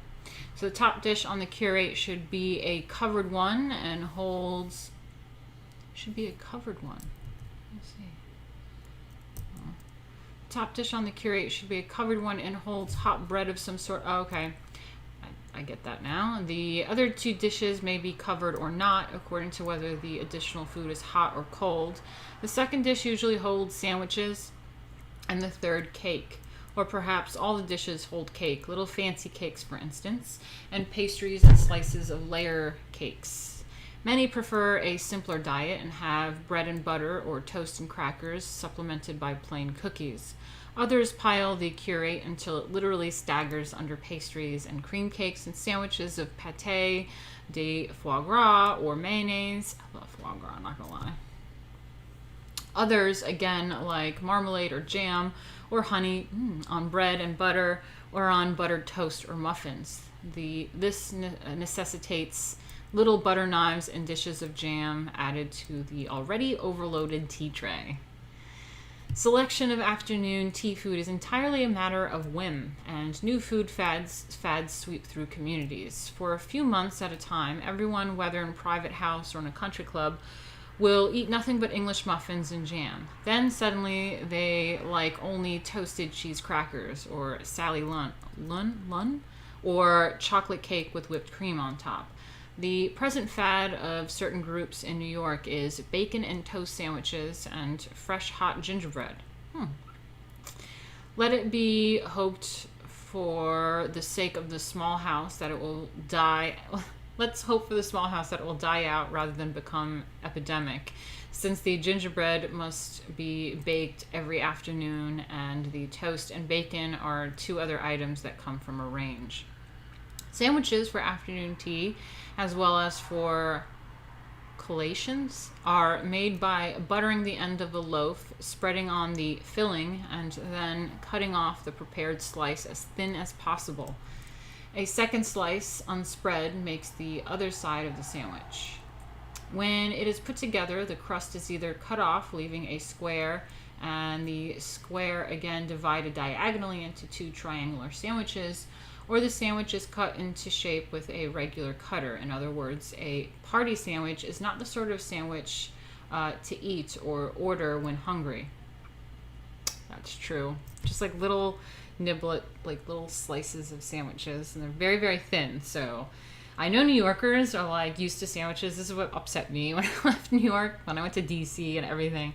So the top dish on the curate should be a covered one and holds. Should be a covered one. Let's see. Top dish on the curate should be a covered one and holds hot bread of some sort. Oh, okay. I get that now. The other 2 dishes may be covered or not, according to whether the additional food is hot or cold. The second dish usually holds sandwiches, and the third cake. Or perhaps all the dishes hold cake, little fancy cakes, for instance, and pastries and slices of layer cakes. Many prefer a simpler diet and have bread and butter or toast and crackers supplemented by plain cookies. Others pile the curate until it literally staggers under pastries and cream cakes and sandwiches of pâté de foie gras or mayonnaise. I love foie gras, not gonna lie. Others, again, like marmalade or jam or honey on bread and butter or on buttered toast or muffins. This necessitates little butter knives and dishes of jam added to the already overloaded tea tray. Selection of afternoon tea food is entirely a matter of whim, and new food fads sweep through communities. For a few months at a time, everyone, whether in a private house or in a country club, will eat nothing but English muffins and jam. Then suddenly they like only toasted cheese crackers or Sally Lunn or chocolate cake with whipped cream on top. The present fad of certain groups in New York is bacon and toast sandwiches and fresh hot gingerbread. Let it be hoped for the sake of the small house that it will die. Let's hope for the small house that it will die out rather than become epidemic, since the gingerbread must be baked every afternoon and the toast and bacon are two other items that come from a range. Sandwiches for afternoon tea, as well as for collations, are made by buttering the end of a loaf, spreading on the filling, and then cutting off the prepared slice as thin as possible. A second slice unspread makes the other side of the sandwich. When it is put together, the crust is either cut off, leaving a square, and the square again divided diagonally into two triangular sandwiches, or the sandwich is cut into shape with a regular cutter. In other words, a party sandwich is not the sort of sandwich to eat or order when hungry. That's true. Just like little niblet, like little slices of sandwiches, and they're very, very thin. So I know New Yorkers are like used to sandwiches. This is what upset me when I left New York, when I went to DC and everything.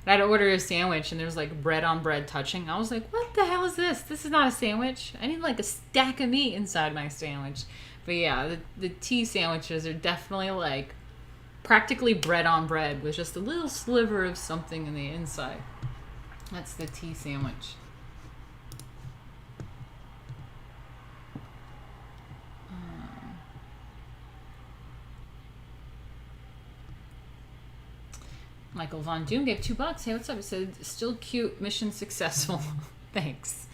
I had to order a sandwich and there's like bread on bread touching. I was like, what the hell is this? This is not a sandwich. I need like a stack of meat inside my sandwich. But yeah, the tea sandwiches are definitely like practically bread on bread with just a little sliver of something in the inside. That's the tea sandwich. Michael Von Doom gave $2. Hey, what's up? It said, still cute, mission successful. Thanks.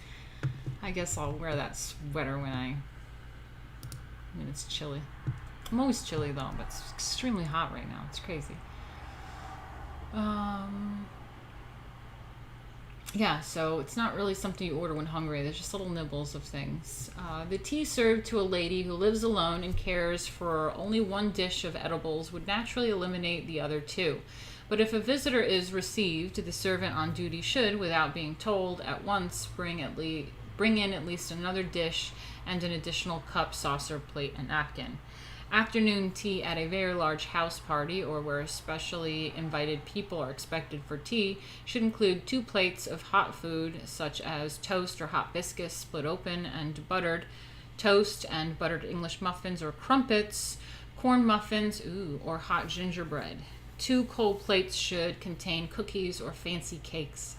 I guess I'll wear that sweater when it's chilly. I'm always chilly though, but it's extremely hot right now. It's crazy. Yeah, so it's not really something you order when hungry. There's just little nibbles of things. The tea served to a lady who lives alone and cares for only one dish of edibles would naturally eliminate the other two. But if a visitor is received, the servant on duty should, without being told, at once bring in at least another dish and an additional cup, saucer, plate, and napkin. Afternoon tea at a very large house party or where specially invited people are expected for tea should include 2 plates of hot food such as toast or hot biscuits split open and buttered, toast and buttered English muffins or crumpets, corn muffins, or hot gingerbread. 2 cold plates should contain cookies or fancy cakes,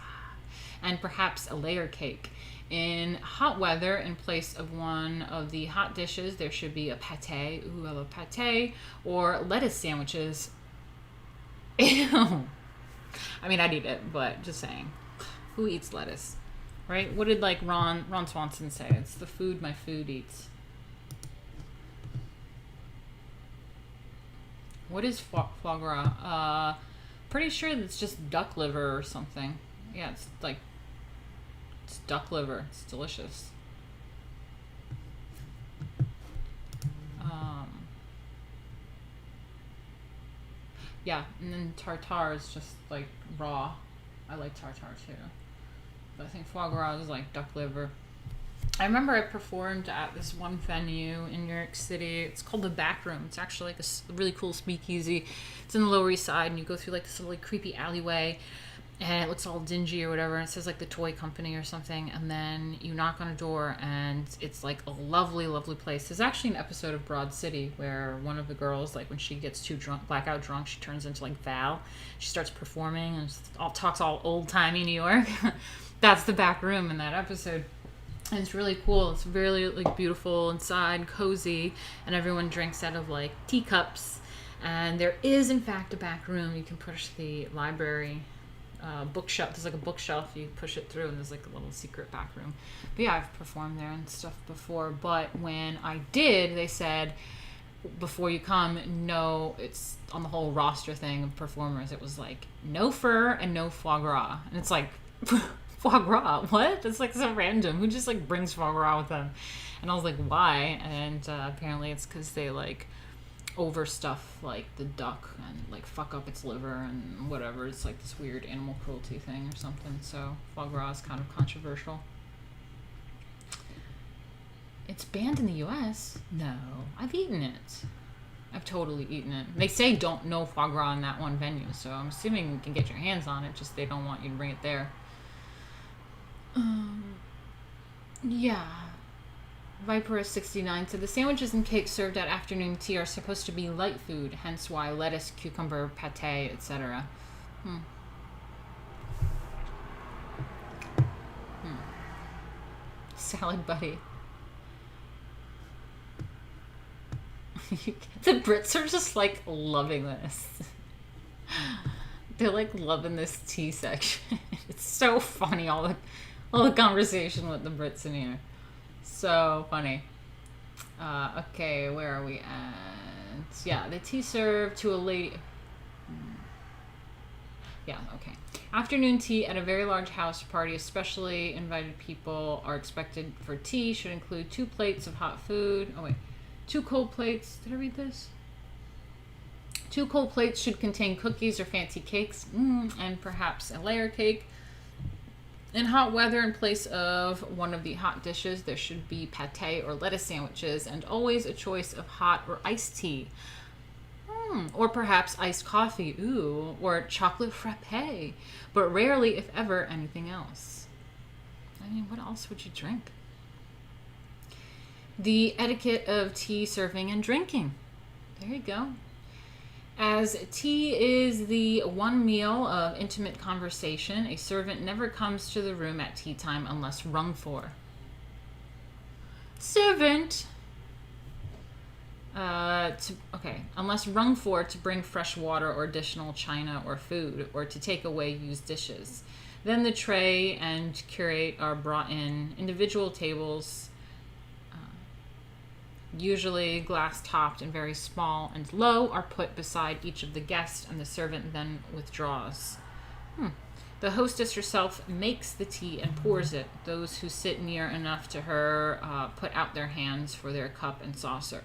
and perhaps a layer cake. In hot weather, in place of one of the hot dishes, there should be a pâté, I love pâté, or lettuce sandwiches. Ew. I mean, I'd eat it, but just saying. Who eats lettuce? Right? What did like Ron Swanson say? It's the food my food eats. What is foie gras? Pretty sure it's just duck liver or something. Yeah, it's duck liver. It's delicious. Yeah, and then tartare is just like raw. I like tartare too. But I think foie gras is like duck liver. I remember I performed at this one venue in New York City. It's called The Back Room. It's actually like a really cool speakeasy. It's in the Lower East Side, and you go through like this little like, creepy alleyway. and it looks all dingy or whatever, and it says like the toy company or something, and then you knock on a door and it's like a lovely, lovely place. There's actually an episode of Broad City where one of the girls, like when she gets too drunk, blackout drunk, she turns into like Val. She starts performing and talks all old-timey New York. That's the back room in that episode. And it's really cool. It's really like beautiful inside, cozy, and everyone drinks out of like teacups. And there is in fact a back room. You can push the library bookshelf. There's like a bookshelf, you push it through, and there's like a little secret back room. But yeah, I've performed there and stuff before. But when I did, they said before you come, no, it's on the whole roster thing of performers, it was like no fur and no foie gras. And it's like, foie gras? What? That's like so random. Who just like brings foie gras with them? And I was like, why? And apparently it's because they like overstuff like the duck and like fuck up its liver and whatever. It's like this weird animal cruelty thing or something. So foie gras is kind of controversial. It's banned in the US? No, I've eaten it. I've totally eaten it. They say don't no foie gras in that one venue, so I'm assuming you can get your hands on it, just they don't want you to bring it there. Yeah. Viper 69 said the sandwiches and cakes served at afternoon tea are supposed to be light food, hence why lettuce, cucumber, pate, etc. Salad buddy. The Brits are just like loving this. They're like loving this tea section. It's so funny, all the conversation with the Brits in here. So funny. Okay, where are we at? Yeah, the tea served to a lady. Yeah, okay. Afternoon tea at a very large house party, especially invited people are expected for tea, should include 2 plates of hot food. Oh, wait. 2 cold plates. Did I read this? 2 cold plates should contain cookies or fancy cakes, and perhaps a layer cake. In hot weather, in place of one of the hot dishes, there should be pate or lettuce sandwiches, and always a choice of hot or iced tea. Or perhaps iced coffee, or chocolate frappe, but rarely, if ever, anything else. I mean, what else would you drink? The etiquette of tea serving and drinking. There you go. As tea is the one meal of intimate conversation, a servant never comes to the room at tea time unless rung for. Servant! Unless rung for to bring fresh water or additional china or food, or to take away used dishes. Then the tray and curate are brought in. Individual tables, usually glass topped and very small and low, are put beside each of the guests, and the servant then withdraws. The hostess herself makes the tea and pours it. Those who sit near enough to her put out their hands for their cup and saucer.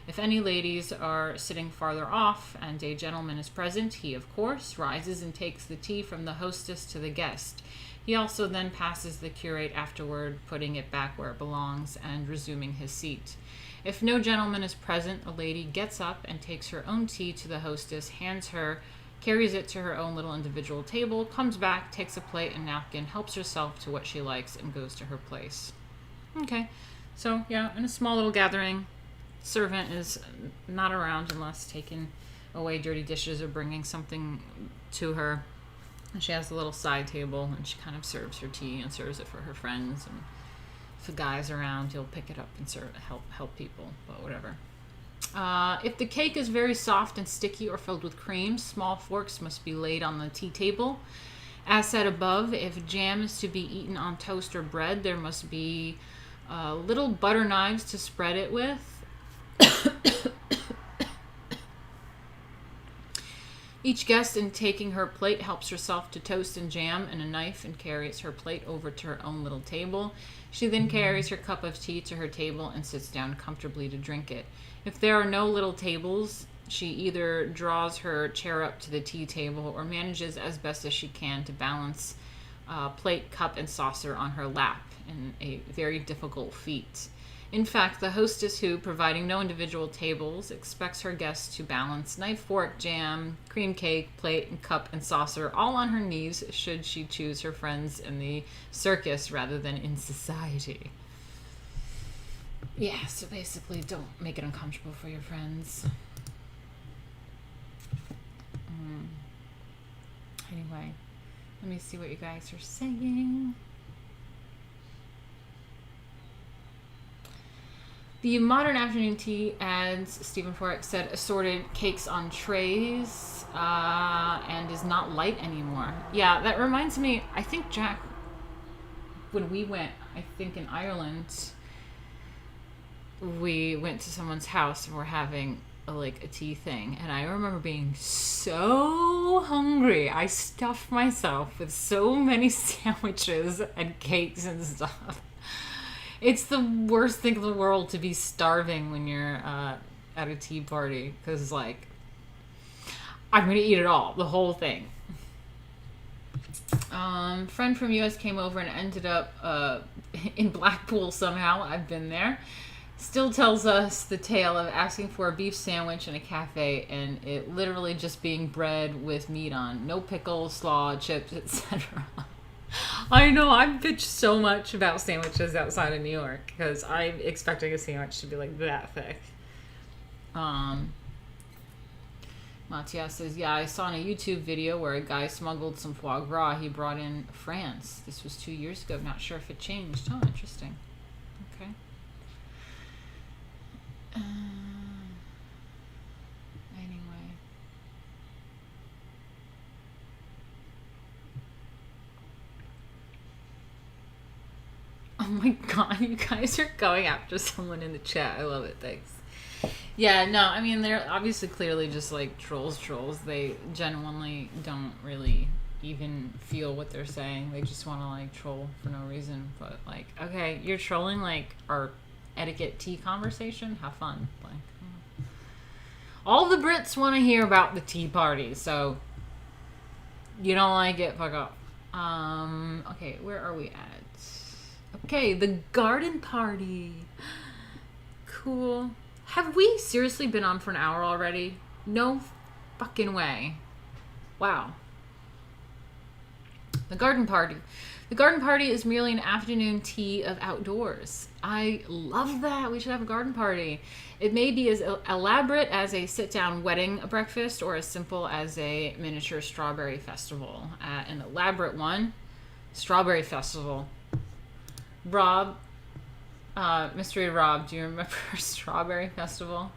If any ladies are sitting farther off and a gentleman is present, he, of course, rises and takes the tea from the hostess to the guest. He also then passes the curate afterward, putting it back where it belongs and resuming his seat. If no gentleman is present, a lady gets up and takes her own tea to the hostess, carries it to her own little individual table, comes back, takes a plate and napkin, helps herself to what she likes, and goes to her place. Okay, so yeah, in a small little gathering, servant is not around unless taking away dirty dishes or bringing something to her. And she has a little side table, and she kind of serves her tea and serves it for her friends. And if a guy's around, he'll pick it up and help people, but whatever. If the cake is very soft and sticky or filled with cream, small forks must be laid on the tea table. As said above, if jam is to be eaten on toast or bread, there must be little butter knives to spread it with. Each guest, in taking her plate, helps herself to toast and jam and a knife and carries her plate over to her own little table. She then carries her cup of tea to her table and sits down comfortably to drink it. If there are no little tables, she either draws her chair up to the tea table or manages as best as she can to balance plate, cup, and saucer on her lap, in a very difficult feat. In fact, the hostess who, providing no individual tables, expects her guests to balance knife, fork, jam, cream cake, plate, and cup and saucer all on her knees should she choose her friends in the circus rather than in society. Yeah, so basically don't make it uncomfortable for your friends. Anyway, let me see what you guys are saying. The modern afternoon tea, adds Stephen Forex said, assorted cakes on trays and is not light anymore. Yeah, that reminds me, I think Jack, when we went, I think in Ireland, we went to someone's house and we're having a tea thing, and I remember being so hungry. I stuffed myself with so many sandwiches and cakes and stuff. It's the worst thing in the world to be starving when you're at a tea party, because I'm gonna eat it all, the whole thing. Friend from US came over and ended up in Blackpool somehow. I've been there. Still tells us the tale of asking for a beef sandwich in a cafe and it literally just being bread with meat on. No pickles, slaw, chips, etc. I know, I've bitched so much about sandwiches outside of New York because I'm expecting a sandwich to be like that thick. Matias says, yeah, I saw in a YouTube video where a guy smuggled some foie gras he brought in France. This was 2 years ago. Not sure if it changed. Oh, interesting. Okay. Anyway. Oh my god, you guys are going after someone in the chat. I love it. Thanks. Yeah, no, I mean, they're obviously clearly just like trolls. They genuinely don't really even feel what they're saying. They just want to like troll for no reason. But like, okay, you're trolling like our etiquette tea conversation. Have fun. Like, all the Brits want to hear about the tea party, so you don't like it, fuck off. Okay, where are we at? Okay, the garden party. Cool. Have we seriously been on for an hour already? No fucking way. Wow. The garden party. The garden party is merely an afternoon tea of outdoors. I love that. We should have a garden party. It may be as elaborate as a sit-down wedding breakfast or as simple as a miniature strawberry festival. An elaborate one, strawberry festival. Rob, Mystery Rob, do you remember Strawberry Festival?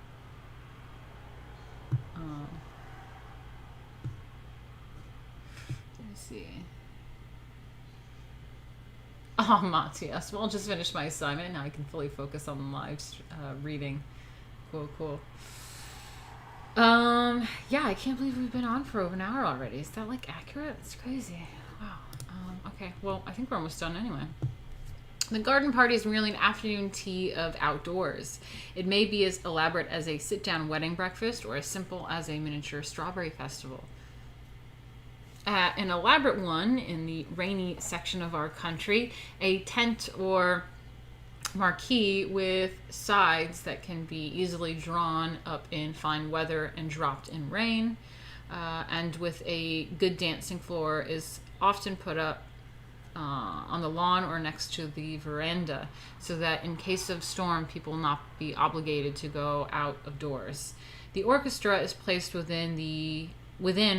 Let me see. Oh, Matthias. Well, I'll just finish my assignment. Now I can fully focus on live reading. Cool. Yeah, I can't believe we've been on for over an hour already. Is that like accurate? It's crazy. Wow. Okay, well, I think we're almost done anyway. The garden party is merely an afternoon tea of outdoors. It may be as elaborate as a sit-down wedding breakfast or as simple as a miniature strawberry festival. An elaborate one in the rainy section of our country, a tent or marquee with sides that can be easily drawn up in fine weather and dropped in rain, and with a good dancing floor is often put up on the lawn or next to the veranda, so that in case of storm, people will not be obligated to go out of doors. The orchestra is placed within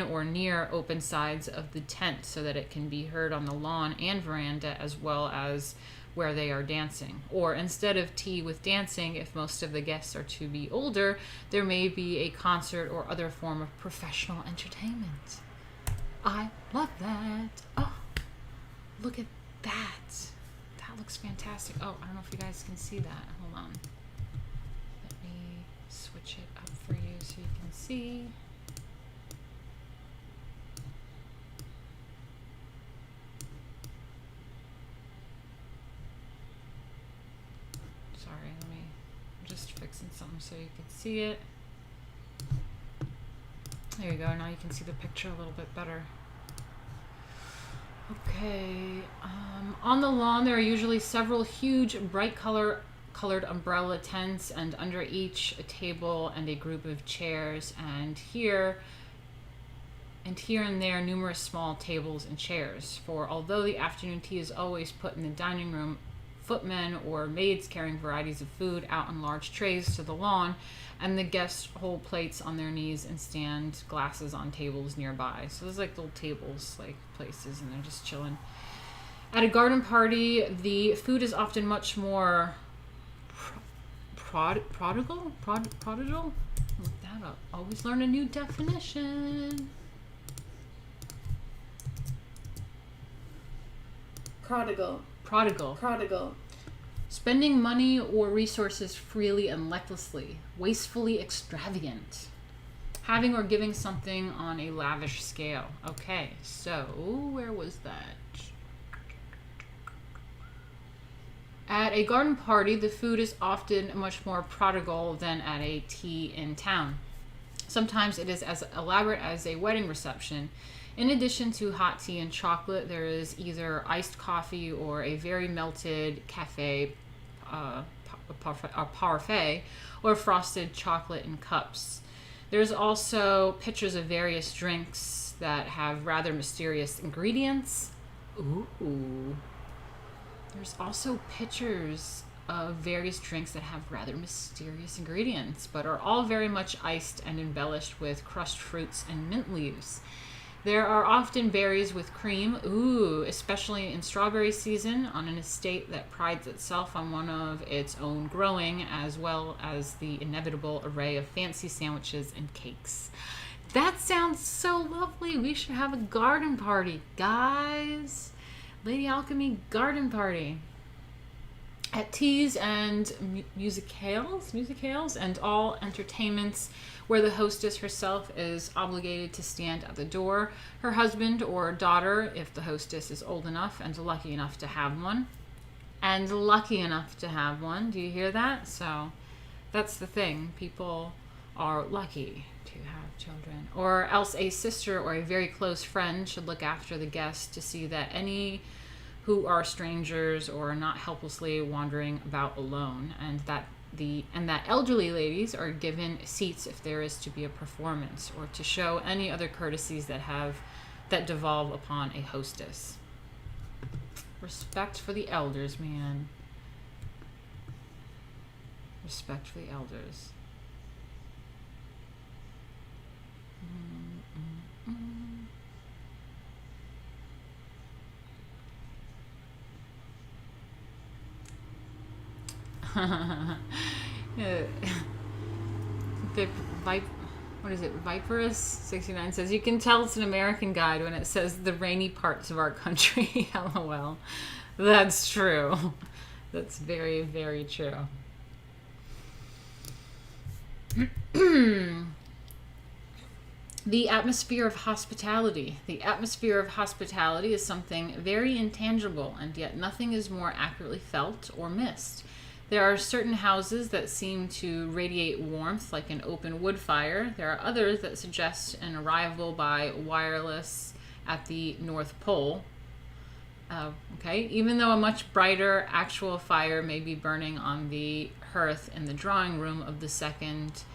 or near open sides of the tent so that it can be heard on the lawn and veranda as well as where they are dancing. Or instead of tea with dancing, if most of the guests are to be older, there may be a concert or other form of professional entertainment. I love that. Oh, look at that. That looks fantastic. Oh, I don't know if you guys can see that. Hold on. Let me switch it up for you so you can see. Sorry, let me just fixing something so you can see it. There you go. Now you can see the picture a little bit better. Okay, on the lawn there are usually several huge bright colored umbrella tents, and under each a table and a group of chairs, and here and there numerous small tables and chairs. For although the afternoon tea is always put in the dining room, footmen or maids carrying varieties of food out on large trays to the lawn, and the guests hold plates on their knees and stand glasses on tables nearby. So there's like little tables, like places, and they're just chilling. At a garden party, the food is often much more prodigal. Look that up. Always learn a new definition. Prodigal. Spending money or resources freely and recklessly, wastefully extravagant. Having or giving something on a lavish scale. Okay, so where was that? At a garden party, the food is often much more prodigal than at a tea in town. Sometimes it is as elaborate as a wedding reception. In addition to hot tea and chocolate, there is either iced coffee or a very melted cafe parfait, or frosted chocolate in cups. There's also pitchers of various drinks that have rather mysterious ingredients. Ooh. There's also pitchers of various drinks that have rather mysterious ingredients, but are all very much iced and embellished with crushed fruits and mint leaves. There are often berries with cream, especially in strawberry season, on an estate that prides itself on one of its own growing, as well as the inevitable array of fancy sandwiches and cakes. That sounds so lovely. We should have a garden party, guys. Lady Alchemy garden party. At teas and musicales and all entertainments where the hostess herself is obligated to stand at the door, her husband or daughter, if the hostess is old enough and lucky enough to have one. Do you hear that? So that's the thing. People are lucky to have children. Or else a sister or a very close friend should look after the guests to see that any who are strangers or are not helplessly wandering about alone, and that elderly ladies are given seats if there is to be a performance, or to show any other courtesies that devolve upon a hostess. Respect for the elders, man. Respect for the elders. Viperous 69 says, you can tell it's an American guide when it says the rainy parts of our country. LOL. That's true. That's very, very true. The atmosphere of hospitality. The atmosphere of hospitality is something very intangible, and yet nothing is more accurately felt or missed. There are certain houses that seem to radiate warmth like an open wood fire. There are others that suggest an arrival by wireless at the North Pole. Even though a much brighter actual fire may be burning on the hearth in the drawing room of the second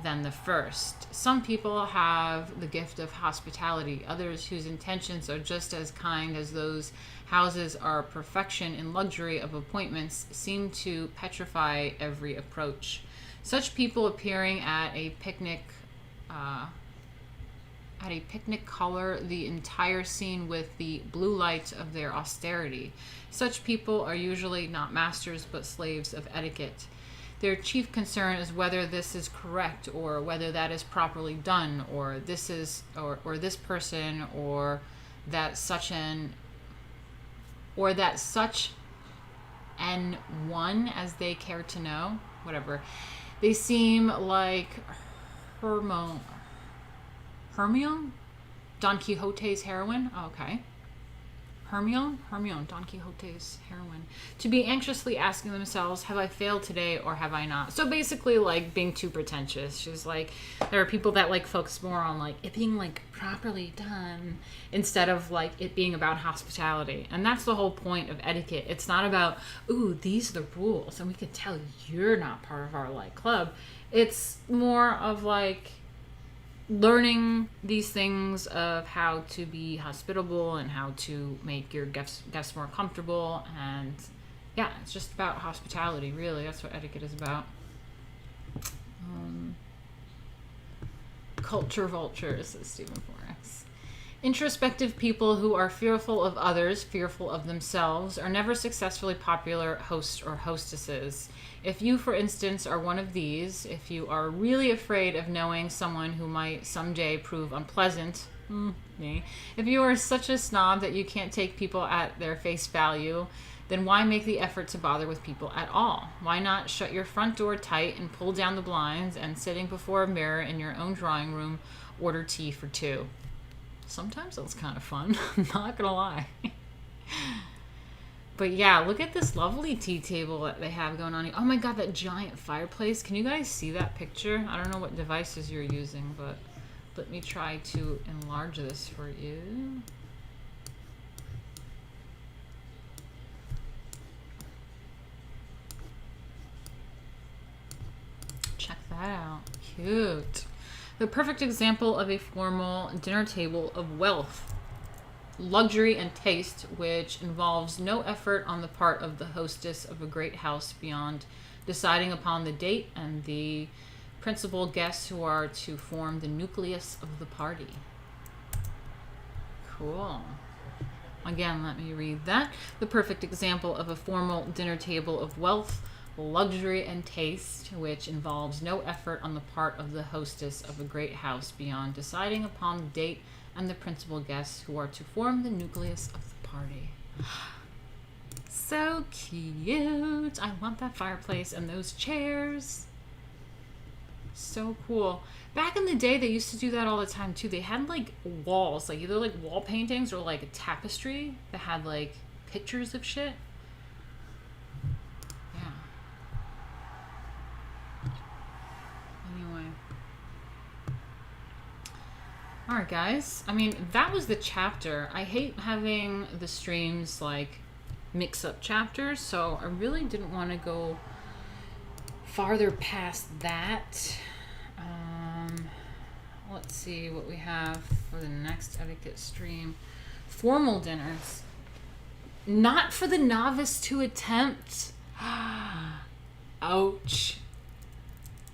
than the first. Some people have the gift of hospitality. Others whose intentions are just as kind as those houses are perfection in luxury of appointments seem to petrify every approach. Such people appearing at a picnic color the entire scene with the blue light of their austerity. Such people are usually not masters but slaves of etiquette. Their chief concern is whether this is correct, or whether that is properly done, or this is or this person, or that such an one as they care to know. Whatever. They seem like Hermione, Don Quixote's heroine. Oh, okay. Hermione, Don Quixote's heroine, to be anxiously asking themselves, have I failed today or have I not? So basically, like, being too pretentious. She's like, there are people that, like, focus more on, like, it being, like, properly done instead of, like, it being about hospitality. And that's the whole point of etiquette. It's not about, ooh, these are the rules and we can tell you're not part of our, like, club. It's more of, like, learning these things of how to be hospitable and how to make your guests more comfortable. And yeah, it's just about hospitality, really. That's what etiquette is about. Culture vultures, says Stephen Forex. Introspective people who are fearful of others, fearful of themselves, are never successfully popular hosts or hostesses. If you, for instance, are one of these, if you are really afraid of knowing someone who might someday prove unpleasant, me, if you are such a snob that you can't take people at their face value, then why make the effort to bother with people at all? Why not shut your front door tight and pull down the blinds and, sitting before a mirror in your own drawing room, order tea for two? Sometimes that's kind of fun, not gonna lie. But yeah, look at this lovely tea table that they have going on here. Oh my god, that giant fireplace. Can you guys see that picture? I don't know what devices you're using, but let me try to enlarge this for you. Check that out. Cute. The perfect example of a formal dinner table of wealth, luxury, and taste, which involves no effort on the part of the hostess of a great house beyond deciding upon the date and the principal guests who are to form the nucleus of the party. Cool. Again, let me read that. The perfect example of a formal dinner table of wealth, luxury, and taste, which involves no effort on the part of the hostess of a great house beyond deciding upon the date and the principal guests who are to form the nucleus of the party. So cute. I want that fireplace and those chairs. So cool. Back in the day, they used to do that all the time too. They had like walls, like either like wall paintings or like a tapestry that had like pictures of shit. Yeah. Anyway. Alright guys, I mean, that was the chapter. I hate having the streams like mix up chapters, so I really didn't want to go farther past that. Let's see what we have for the next etiquette stream. Formal dinners. Not for the novice to attempt. Ouch.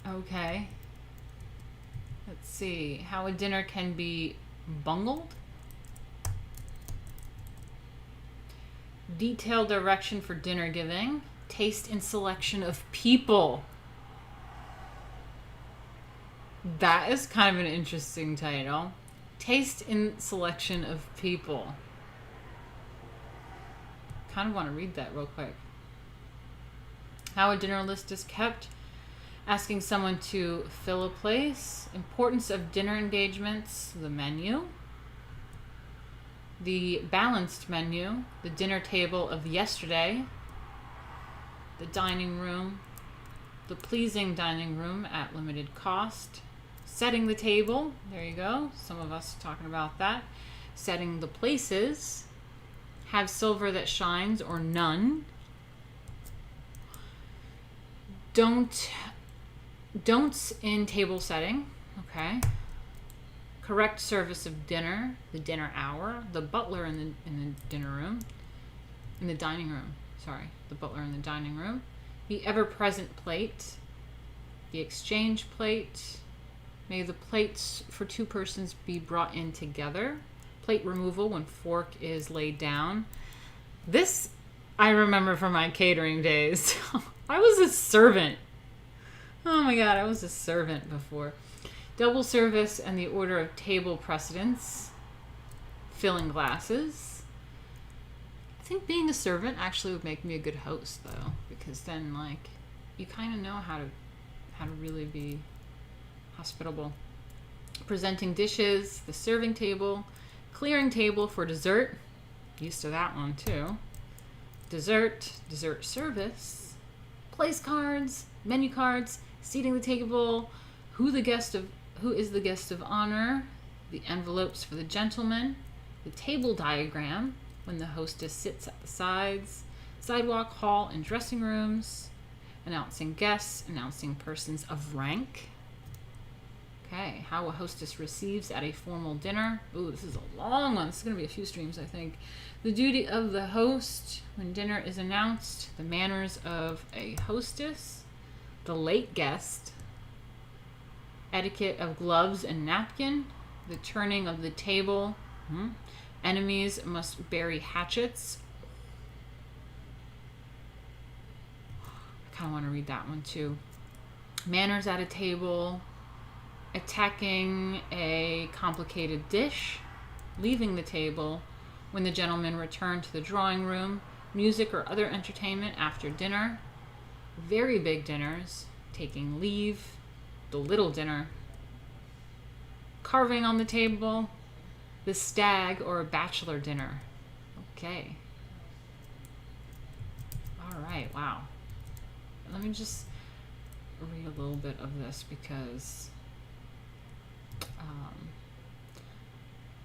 Okay. Let's see how a dinner can be bungled. Detailed direction for dinner giving. Taste and selection of people. That is kind of an interesting title. Taste and selection of people. Kind of want to read that real quick. How a dinner list is kept. Asking someone to fill a place. Importance of dinner engagements. The menu. The balanced menu. The dinner table of yesterday. The dining room. The pleasing dining room at limited cost. Setting the table. There you go. Some of us talking about that. Setting the places. Have silver that shines or none. Don'ts in table setting. Okay. Correct service of dinner. The dinner hour. The butler in the dinner room. In the dining room. Sorry. The butler in the dining room. The ever-present plate. The exchange plate. May the plates for two persons be brought in together. Plate removal when fork is laid down. This I remember from my catering days. I was a servant. Oh my god, I was a servant before. Double service and the order of table precedence. Filling glasses. I think being a servant actually would make me a good host though, because then like you kind of know how to really be hospitable. Presenting dishes, the serving table, clearing table for dessert. Used to that one too. Dessert service, place cards, menu cards, seating the table, who is the guest of honor, the envelopes for the gentleman, the table diagram when the hostess sits at the sides, sidewalk, hall, and dressing rooms, announcing guests, announcing persons of rank. Okay, how a hostess receives at a formal dinner. Ooh, this is a long one. This is going to be a few streams, I think. The duty of the host when dinner is announced. The manners of a hostess. The late guest. Etiquette of gloves and napkin. The turning of the table. Enemies must bury hatchets. I kind of want to read that one too. Manners at a table. Attacking a complicated dish, leaving the table, when the gentlemen return to the drawing room, music or other entertainment after dinner, very big dinners, taking leave, the little dinner, carving on the table, the stag or bachelor dinner. Okay. All right, wow. Let me just read a little bit of this because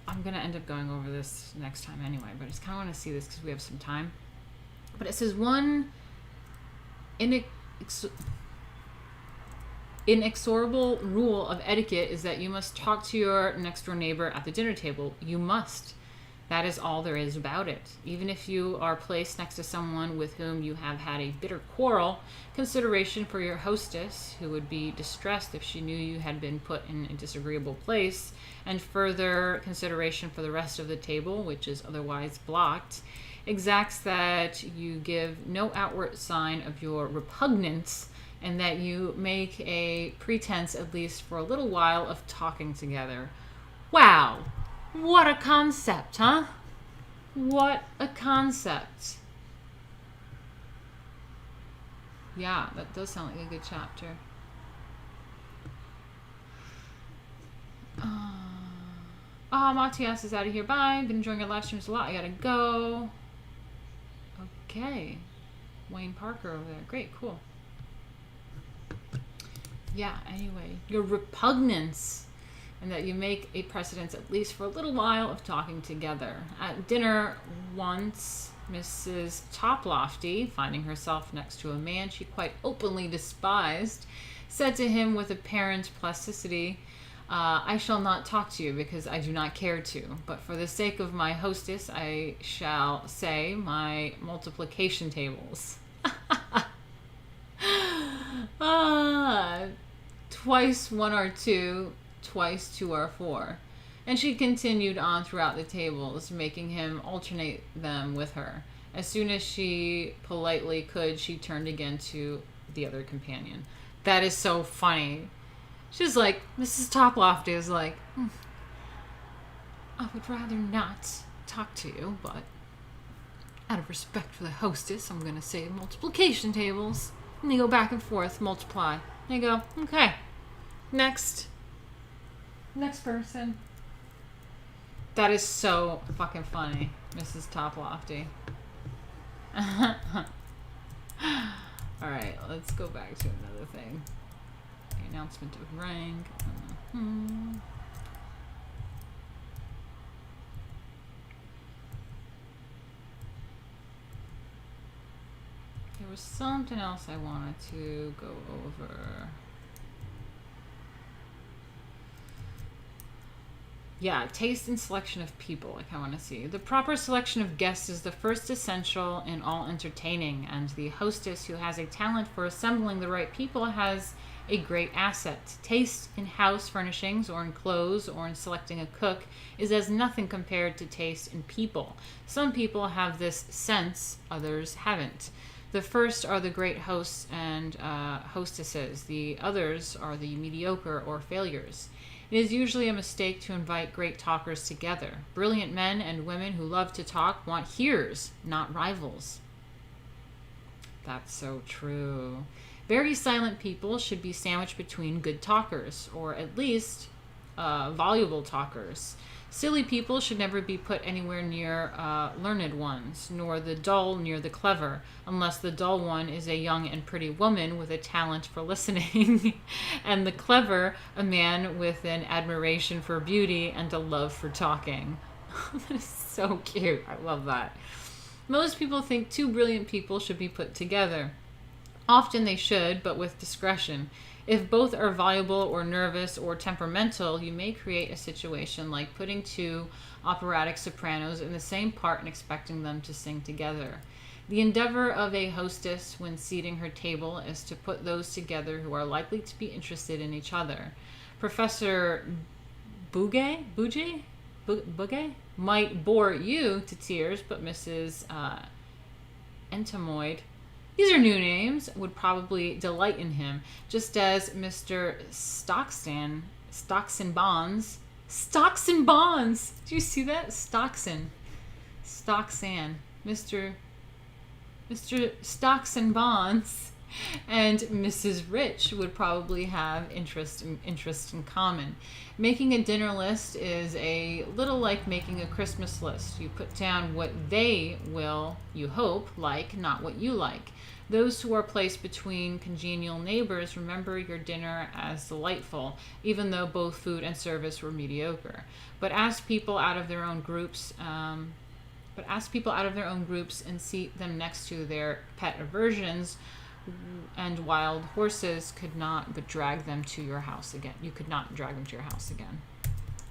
I'm going to end up going over this next time anyway, but I just kind of want to see this because we have some time. But it says one inexorable rule of etiquette is that you must talk to your next door neighbor at the dinner table. You must. That is all there is about it. Even if you are placed next to someone with whom you have had a bitter quarrel, consideration for your hostess, who would be distressed if she knew you had been put in a disagreeable place, and further consideration for the rest of the table, which is otherwise blocked, exacts that you give no outward sign of your repugnance, and that you make a pretense, at least for a little while, of talking together. Wow! What a concept, huh? What a concept. Yeah, that does sound like a good chapter. Matias is out of here. Bye. Been enjoying your live streams a lot. I gotta go. Okay. Wayne Parker over there. Great, cool. Yeah, anyway. Your repugnance. And that you make a precedence, at least for a little while, of talking together. At dinner once, Mrs. Toplofty, finding herself next to a man she quite openly despised, said to him with apparent plasticity, I shall not talk to you because I do not care to, but for the sake of my hostess, I shall say my multiplication tables. Twice one are two, twice two are four. And she continued on throughout the tables, making him alternate them with her. As soon as she politely could, she turned again to the other companion. That is so funny. She's like, Mrs. Toplofty is like, I would rather not talk to you, but out of respect for the hostess, I'm going to say multiplication tables. And they go back and forth, multiply. They go, okay, next person. That is so fucking funny, Mrs. Toplofty. Alright, let's go back to another thing. The announcement of rank. There was something else I wanted to go over. Yeah, taste and selection of people, I want to see. The proper selection of guests is the first essential in all entertaining, and the hostess who has a talent for assembling the right people has a great asset. Taste in house furnishings or in clothes or in selecting a cook is as nothing compared to taste in people. Some people have this sense, others haven't. The first are the great hosts and hostesses. The others are the mediocre or failures. It is usually a mistake to invite great talkers together. Brilliant men and women who love to talk want hearers, not rivals. That's so true. Very silent people should be sandwiched between good talkers, or at least voluble talkers. Silly people should never be put anywhere near learned ones, nor the dull near the clever, unless the dull one is a young and pretty woman with a talent for listening, and the clever a man with an admiration for beauty and a love for talking. That is so cute. I love that. Most people think two brilliant people should be put together. Often they should, but with discretion. If both are voluble or nervous or temperamental, you may create a situation like putting two operatic sopranos in the same part and expecting them to sing together. The endeavor of a hostess when seating her table is to put those together who are likely to be interested in each other. Professor Bouguet might bore you to tears, but Mrs. Entomoid, these are new names, would probably delight in him, just as Mr. Stocks and Bonds. Do you see that? Stocksan. Mr. Stocks and Bonds and Mrs. Rich would probably have interest in common. Making a dinner list is a little like making a Christmas list. You put down what they will, you hope, like, not what you like. Those who are placed between congenial neighbors remember your dinner as delightful, even though both food and service were mediocre. But ask people out of their own groups and seat them next to their pet aversions, and wild horses could not but drag them to your house again. You could not drag them to your house again.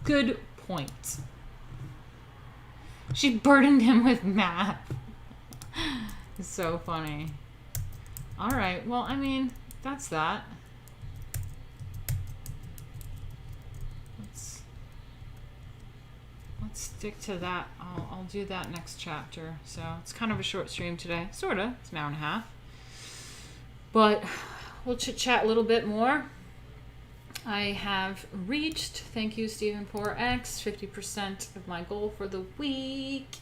Good point. She burdened him with math. It's so funny. All right. Well, I mean, that's that. Let's stick to that. I'll do that next chapter. So it's kind of a short stream today. Sorta. It's an hour and a half. But we'll chit-chat a little bit more. I have reached, thank you Stephen 4X, 50% of my goal for the week.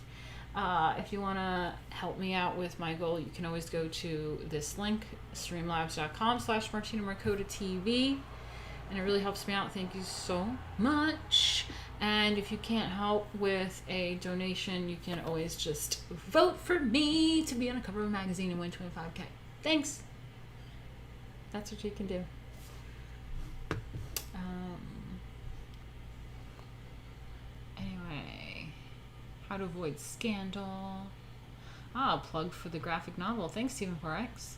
If you want to help me out with my goal, you can always go to this link, streamlabs.com/Martina Markota TV. And it really helps me out. Thank you so much. And if you can't help with a donation, you can always just vote for me to be on a cover of a magazine and win 25K. Thanks. That's what you can do. Anyway, how to avoid scandal. Plug for the graphic novel. Thanks, Stephen 4X.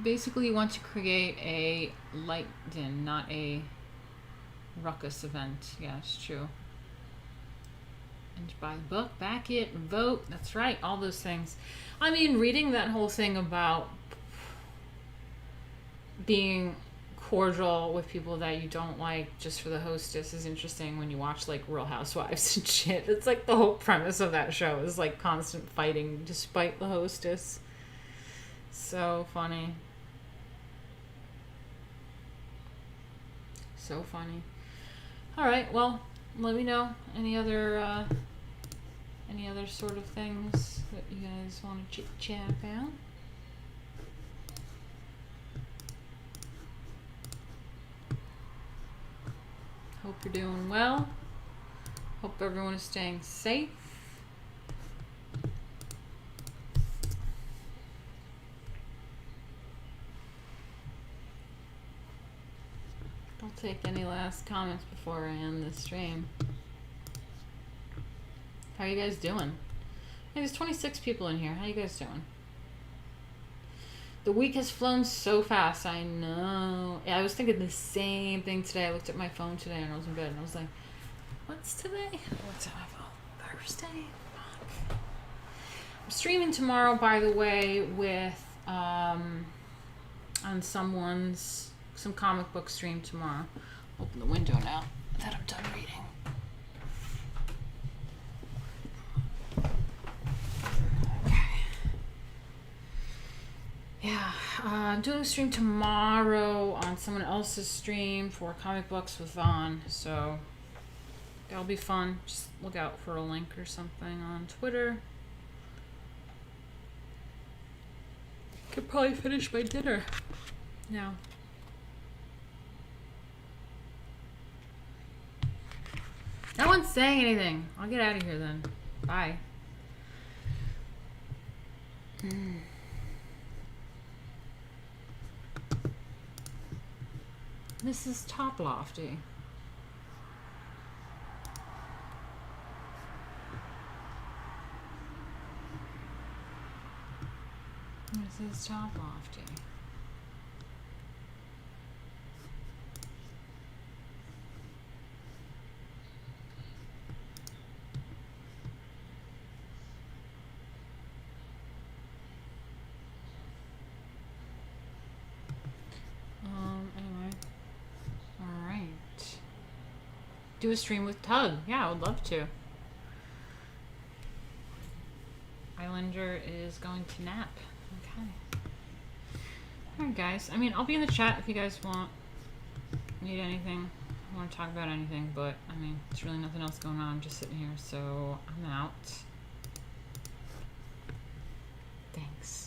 Basically, you want to create a light-in, not a ruckus event. Yeah, it's true. And buy the book, back it, vote. That's right, all those things. I mean, reading that whole thing about being cordial with people that you don't like just for the hostess is interesting when you watch like Real Housewives and shit. It's like the whole premise of that show is like constant fighting despite the hostess. So funny. So funny. All right, well, let me know any other sort of things that you guys want to chit chat about. Hope you're doing well. Hope everyone is staying safe. I'll take any last comments before I end the stream. How are you guys doing? Hey, there's 26 people in here. How you guys doing? The week has flown so fast. I know. Yeah, I was thinking the same thing today. I looked at my phone today and I was in bed and I was like, what's today? What's on my phone? Thursday? Fuck. I'm streaming tomorrow, by the way, with on some comic book stream tomorrow. Open the window now that I'm done reading. Yeah, I'm doing a stream tomorrow on someone else's stream for comic books with Vaughn, so that'll be fun. Just look out for a link or something on Twitter. Could probably finish my dinner now. No one's saying anything. I'll get out of here then. Bye. Mrs. Toplofty. Mrs. Toplofty. Anyway. Alright. Do a stream with Tug. Yeah, I would love to. Islander is going to nap. Okay. Alright, guys. I mean, I'll be in the chat if you guys need anything. Want to talk about anything, but I mean, there's really nothing else going on. I'm just sitting here, so I'm out. Thanks.